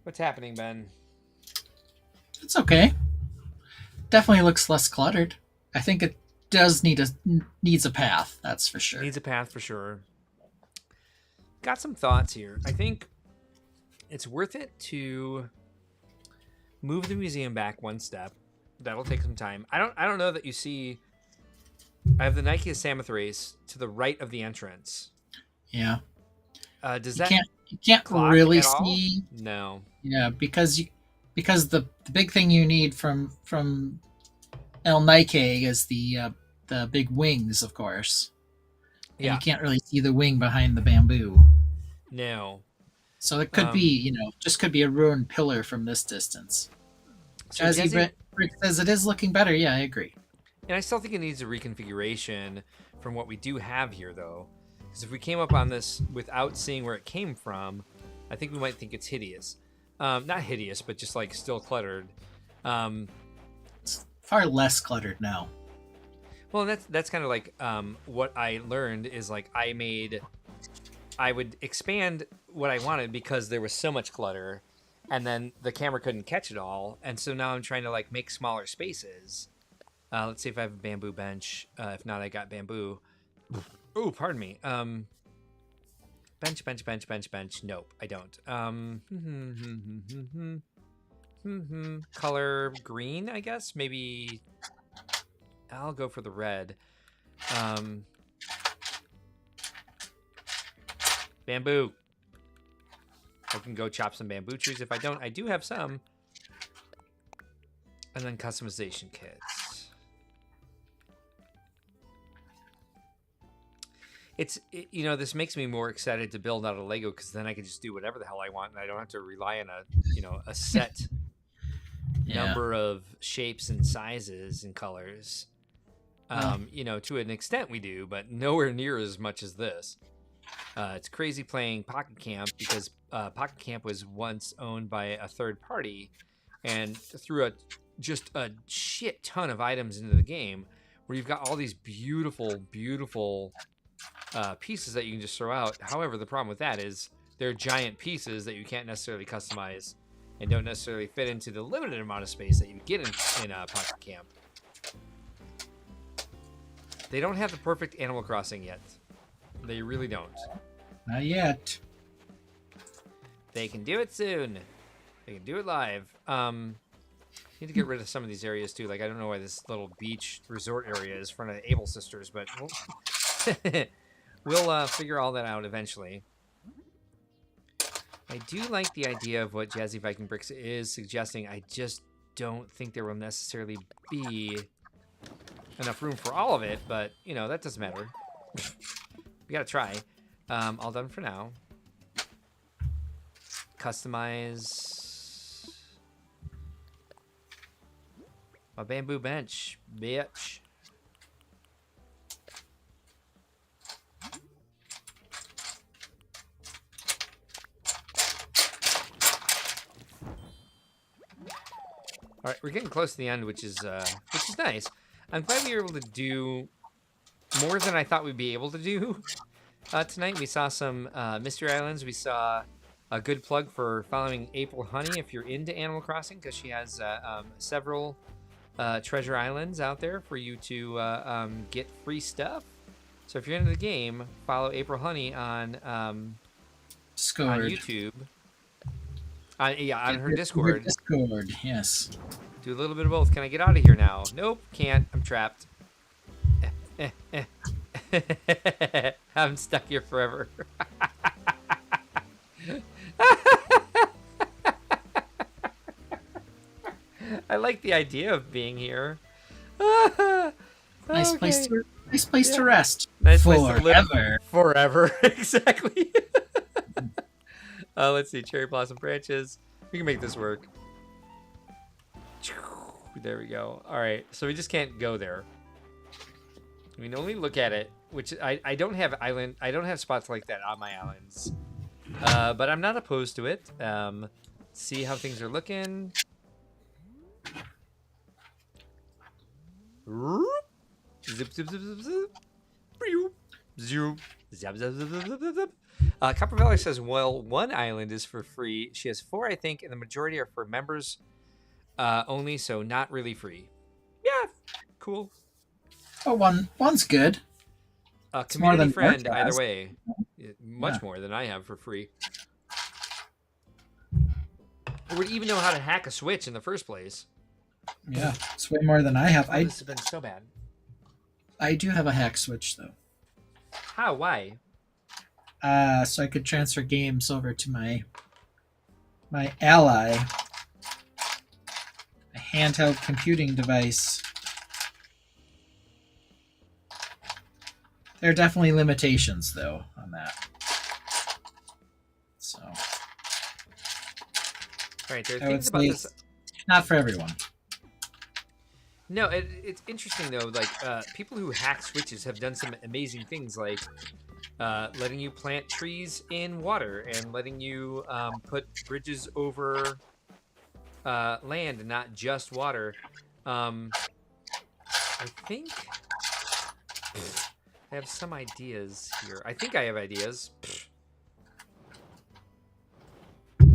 What's happening, Ben? It's okay. Definitely looks less cluttered. I think it does needs a path, that's for sure. Needs a path for sure. Got some thoughts here. I think it's worth it to move the museum back one step. That'll take some time. I don't know that you see. I have the Nike Samothrace to the right of the entrance. Yeah. Does You that can't clock really at all? see. No. Yeah, because the big thing you need from El Nike is the big wings, of course. and Yeah. you can't really see the wing behind the bamboo. No. So it could be, just could be a ruined pillar from this distance. So Jazzy Jazzy, Brick says it is looking better. Yeah, I agree. and I still think it needs a reconfiguration from what we do have here, though. Because if we came up on this without seeing where it came from, I think we might think it's hideous. Not hideous, but just like still cluttered. It's far less cluttered now. Well, that's kind of like what I learned is like I would expand what I wanted because there was so much clutter, and then the camera couldn't catch it all, and so now I'm trying to like make smaller spaces. Let's see if I have a bamboo bench. If not, I got bamboo. Oh, pardon me. Bench. Nope, I don't. Color green, I guess. Maybe I'll go for the red. Bamboo. I can go chop some bamboo trees. If I don't, I do have some. And then customization kits. This makes me more excited to build out a Lego because then I can just do whatever the hell I want and I don't have to rely on a set number of shapes and sizes and colors. To an extent we do, but nowhere near as much as this. It's crazy playing Pocket Camp because Pocket Camp was once owned by a third party and threw just a shit ton of items into the game where you've got all these beautiful pieces that you can just throw out. However, the problem with that is they're giant pieces that you can't necessarily customize and don't necessarily fit into the limited amount of space that you get in Pocket Camp. They don't have the perfect Animal Crossing yet. They really don't. Not yet. They can do it soon. They can do it live. Need to get rid of some of these areas too. Like I don't know why this little beach resort area is in front of the Able Sisters, but we'll figure all that out eventually. I do like the idea of what Jazzy Viking Bricks is suggesting. I just don't think there will necessarily be enough room for all of it, but that doesn't matter. We gotta try. All done for now. Customize a bamboo bench, bitch. All right, we're getting close to the end, which is nice. I'm glad we were able to do more than I thought we'd be able to do. Tonight we saw some Mystery Islands. We saw a good plug for following April Honey if you're into Animal Crossing, because she has several treasure islands out there for you to get free stuff. So if you're into the game, follow April Honey on YouTube. On her Discord. Discord, yes. Do a little bit of both. Can I get out of here now? Nope, can't. I'm trapped. I'm stuck here forever. I like the idea of being here. Nice place to rest. Nice forever. Place to live forever. Exactly. Let's see. Cherry blossom branches. We can make this work. There we go. All right. So we just can't go there. We can only look at it, which I don't have island. I don't have spots like that on my islands. But I'm not opposed to it. See how things are looking. Zip, zip, zip, zip, zip. Zip, zap, zap, zap, zap, zap, zap. Copper Valley says, well, one island is for free. She has 4, I think, and the majority are for members only, so not really free. Yeah, cool. Oh, one's good. Community friend, either way. Much more than I have for free. Or would even know how to hack a Switch in the first place. Yeah, it's way more than I have. This has been so bad. I do have a hack Switch, though. How? Why? So I could transfer games over to my ally, a handheld computing device. There are definitely limitations, though, on that. So Right, there are I would things about say this. it's not for everyone. No, it's interesting though. Like people who hack switches have done some amazing things, like letting you plant trees in water and letting you put bridges over land and not just water. I think I have some ideas here. I think I have ideas. I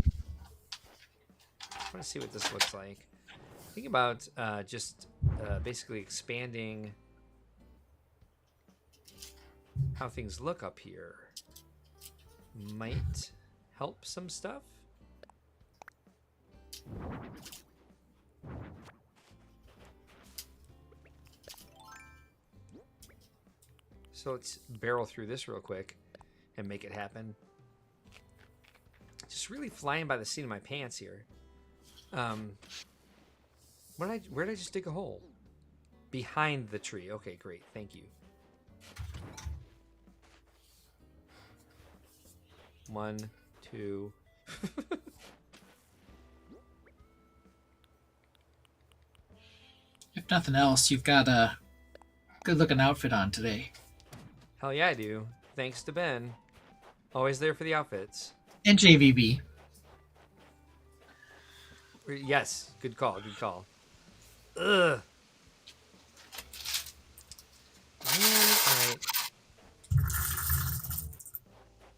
want to see what this looks like. Think about just basically expanding how things look up here. Might help some stuff. So let's barrel through this real quick and make it happen. Just really flying by the seat of my pants here. Where did I just dig a hole? Behind the tree. Okay, great. Thank you. 1, 2. If nothing else, you've got a good-looking outfit on today. Hell yeah, I do. Thanks to Ben. Always there for the outfits. And JVB. Yes, good call, good call. Ugh. Man, alright.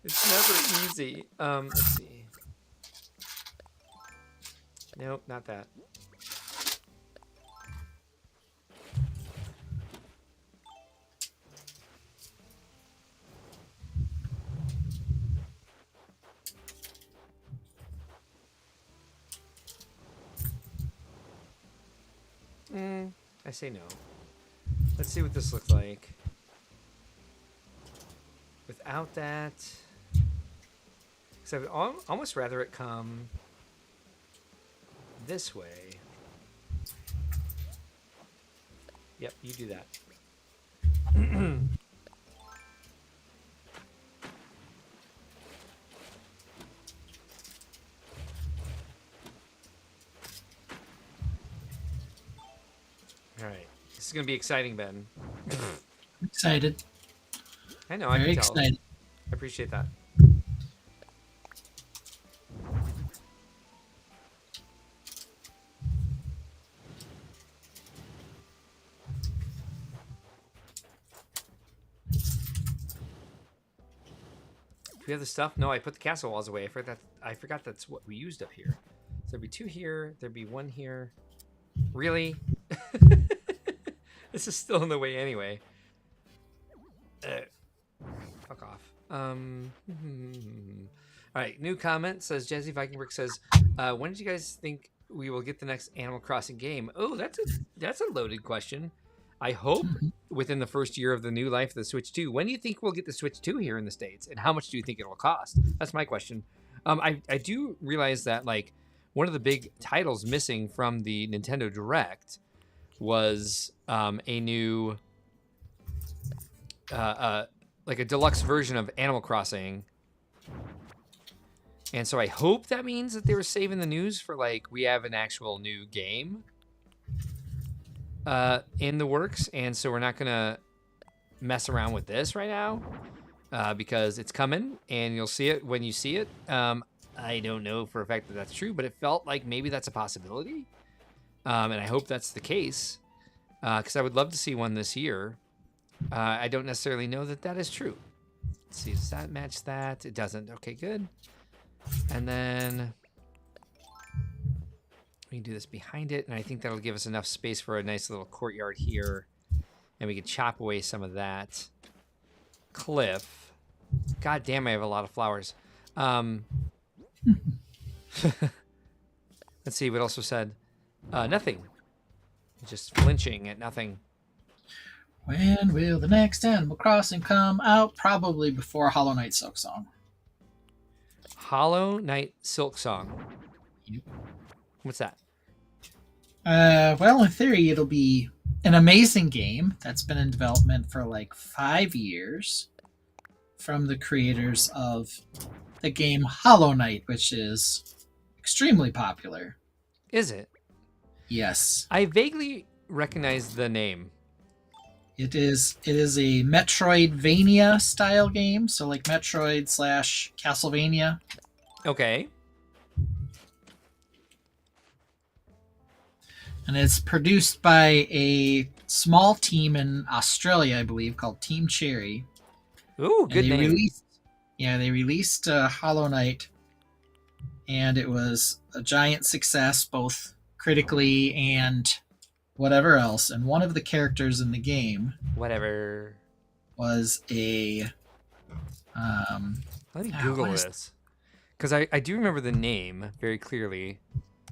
It's never easy. Let's see. Nope, not that. I say no. Let's see what this looks like. Without that... Because I would almost rather it come this way. Yep, you do that. All right. This is going to be exciting, Ben. Excited. I know, I Very can tell. excited. I appreciate that. Do we have the stuff? No, I put the castle walls away. I forgot that's what we used up here. So there'd be 2 here. There'd be 1 here. Really? This is still in the way anyway. Fuck off. All right, new comment says Jazzy Viking Brick says, when did you guys think we will get the next Animal Crossing game? Oh, that's a loaded question. I hope within the first year of the new life of the Switch 2. When do you think we'll get the Switch 2 here in the States? And how much do you think it'll cost? That's my question. I do realize that, like, one of the big titles missing from the Nintendo Direct was a new, like a deluxe version of Animal Crossing. And so I hope that means that they were saving the news for, like, we have an actual new game in the works. And so we're not going to mess around with this right now because it's coming and you'll see it when you see it. I don't know for a fact that that's true, but it felt like maybe that's a possibility. And I hope that's the case because I would love to see one this year. I don't necessarily know that that is true. Let's see, does that match that? It doesn't. Okay, good. And then we can do this behind it, and I think that'll give us enough space for a nice little courtyard here. And we can chop away some of that cliff. God damn, I have a lot of flowers. Let's see what else was said. Nothing. Just flinching at nothing. When will the next Animal Crossing come out? Probably before Hollow Knight Silk Song. Hollow Knight Silk Song. Yep. What's that? Well, in theory, it'll be an amazing game that's been in development for like 5 years from the creators of the game Hollow Knight, which is extremely popular. Is it? Yes. I vaguely recognize the name. It is a Metroidvania style game, so like Metroid / Castlevania. Okay. And it's produced by a small team in Australia, I believe, called Team Cherry. Ooh, good name. They released Hollow Knight, and it was a giant success, both critically and whatever else. And one of the characters in the game Whatever. was a Let me Yeah, Google what is- this. Because I do remember the name very clearly.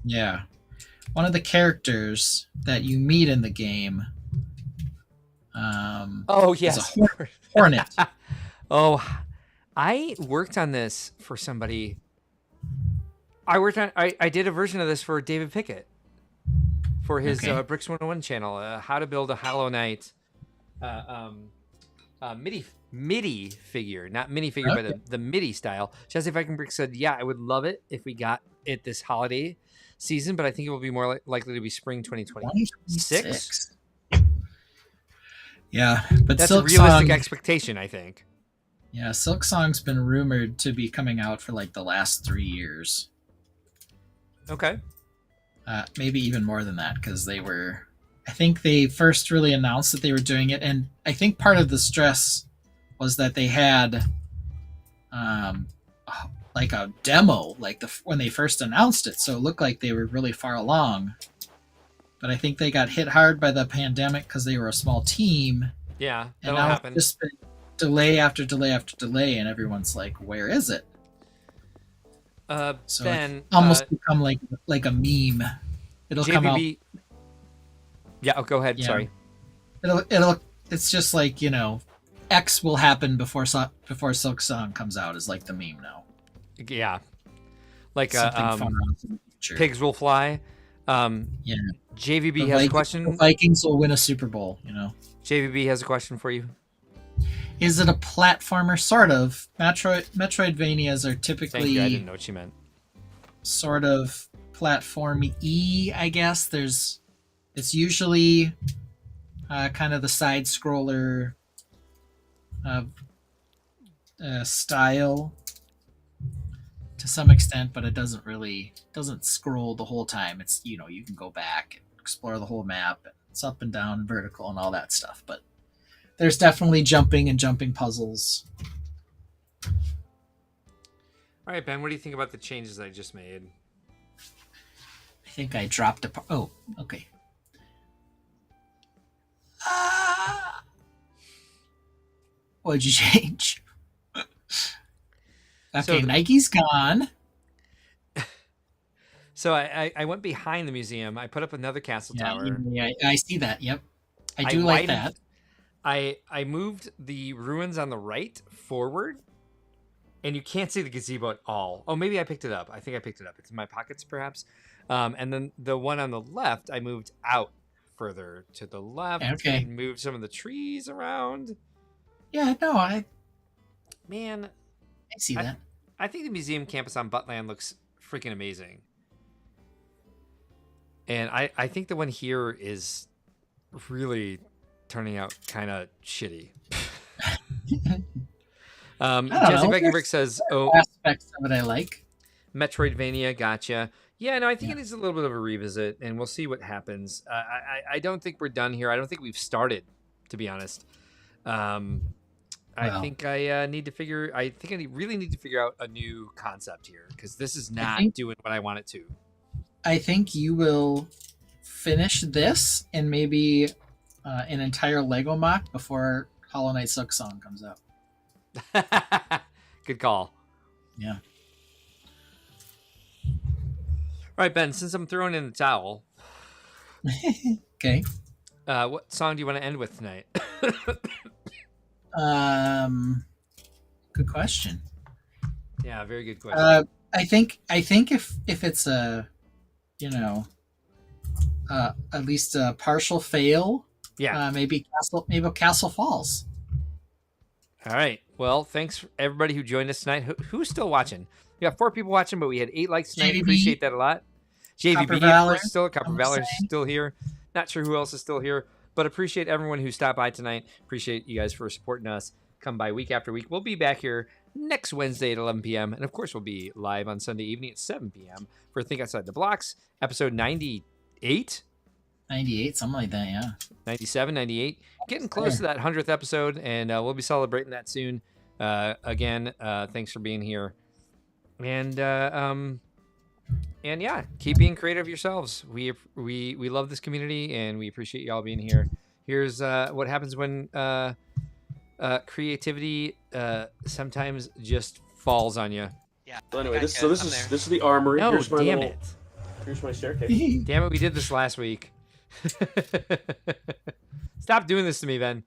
yeah, one of the characters that you meet in the game. Oh, is yes. a hornet. Oh, I worked on this for somebody. I did a version of this for David Pickett for his Okay. Bricks 101 channel, how to build a Hollow Knight MIDI figure, not minifigure, Okay. but the MIDI style. Jesse Viking Brick said, yeah, I would love it if we got it this holiday season, but I think it will be more likely to be spring 2026. Yeah, but That's Silk a realistic Song, expectation, I think. yeah, Silk Song's been rumored to be coming out for like the last 3 years. Okay. Maybe even more than that, because I think they first really announced that they were doing it, and I think part of the stress was that they had like a demo, like when they first announced it, so it looked like they were really far along. But I think they got hit hard by the pandemic because they were a small team, Yeah, and that'll now happen. it's just been delay after delay after delay, and everyone's like, "Where is it?" So Ben, it's almost become like a meme. It'll come out. JVB. Yeah, go ahead. Yeah. Sorry. It's just like, X will happen before Silk Song comes out is like the meme now. Yeah. Like Something fun around in the future. pigs will fly. Yeah. JVB The has a the question. Vikings will win a Super Bowl, JVB has a question for you. Is it a platformer? Sort of. Metroidvanias are Thank you. I typically didn't know what you meant. sort of platformy, I guess. It's usually kind of the side scroller style to some extent, but it doesn't scroll the whole time. It's you can go back and explore the whole map. It's up and down, vertical, and all that stuff. But there's definitely jumping puzzles. All right, Ben, what do you think about the changes I just made? I think I dropped a. Oh, okay. What'd you change? Okay, So Nike's gone. So I went behind the museum. I put up another castle tower. Yeah, I see that. Yep, I I do like widened- that. I moved the ruins on the right forward, and you can't see the gazebo at all. Oh, maybe I picked it up. I think I picked it up. It's in my pockets, perhaps. And then the one on the left, I moved out further to the left. Okay. And moved some of the trees around. Yeah, no, I Man, see that. I think the museum campus on Buttland looks freaking amazing. And I think the one here is really turning out kind of shitty. I don't Jesse know. Viking Brick says, "Oh, Aspects of it I like. Metroidvania, gotcha." Yeah, no, I think it is a little bit of a revisit, and we'll see what happens. I don't think we're done here. I don't think we've started, to be honest. I Well. think I need to figure. I think I really need to figure out a new concept here because this is not think- doing what I want it to. I think you will finish this and maybe an entire Lego mock before Hollow Knight Silk Song comes out. Good call. Yeah. All right, Ben. Since I'm throwing in the towel, Okay. what song do you want to end with tonight? Good question. Yeah, very good question. I think if it's a at least a partial fail Yeah. Maybe Castle Falls. All right. Well, thanks for everybody who joined us tonight. Who's still watching? We got 4 people watching, but we had 8 likes tonight. JVB. Appreciate that a lot. JVB, Copper of Valor, course, still. Copper I'm Valor is saying. still here. Not sure who else is still here, but appreciate everyone who stopped by tonight. Appreciate you guys for supporting us. Come by week after week. We'll be back here next Wednesday at 11 p.m. And, of course, we'll be live on Sunday evening at 7 p.m. for Think Outside the Blocks, episode 98? 98, something like that, yeah. 97, 98. Getting close to that 100th episode, and we'll be celebrating that soon. Again, thanks for being here. And yeah, keep being creative yourselves. We love this community, and we appreciate y'all being here. Here's what happens when creativity sometimes just falls on you. Yeah. So anyway, this is the armory. No, Here's my damn little, it. Here's my staircase. Damn it, we did this last week. Stop doing this to me, Ben.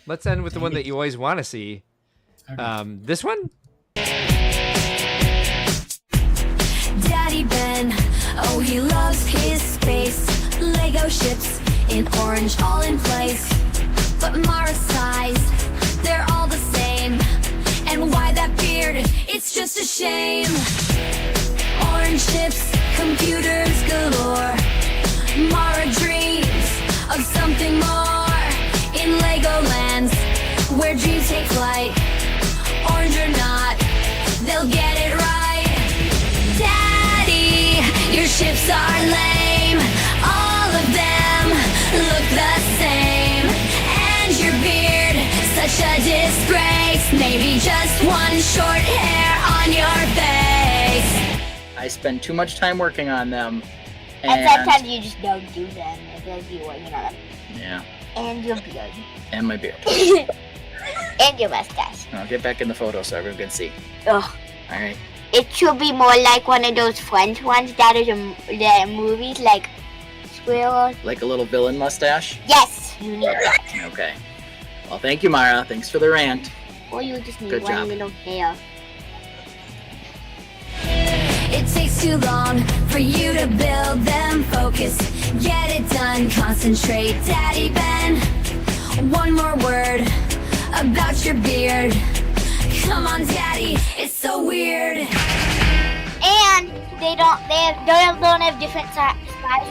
Let's end with the one that you always want to see. Okay. This one? Daddy Ben, oh he loves his space. Lego ships in orange, all in place. But Mara's size, they're all the same. And why that beard? It's just a shame. Orange ships, computers galore. Mara dreams of something more. In Legolands, where dreams take flight. Orange or not, they'll get it right. Daddy, your ships are lame. All of them look the same. And your beard, such a disgrace. Maybe just one short hair on your face. I spend too much time working on them. And sometimes you just don't do them because you're working on them. Yeah, And your beard. and my beard. And your mustache. I'll get back in the photo so everyone can see. Ugh. Alright. It should be more like one of those French ones that is in the movies, like Squirrel. Like a little villain mustache? Yes, you need that. Okay. Well, thank you, Mara. Thanks for the rant. Or you just need Good one job. little hair. It takes too long for you to build them. Focus, get it done, concentrate, Daddy Ben. One more word about your beard. Come on, Daddy, it's so weird. And they don't have different size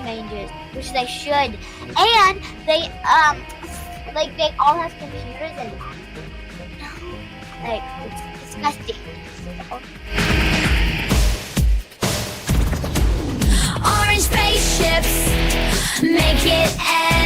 ranges, which they should. And they they all have computers in them. Like, it's disgusting. Orange spaceships make it end.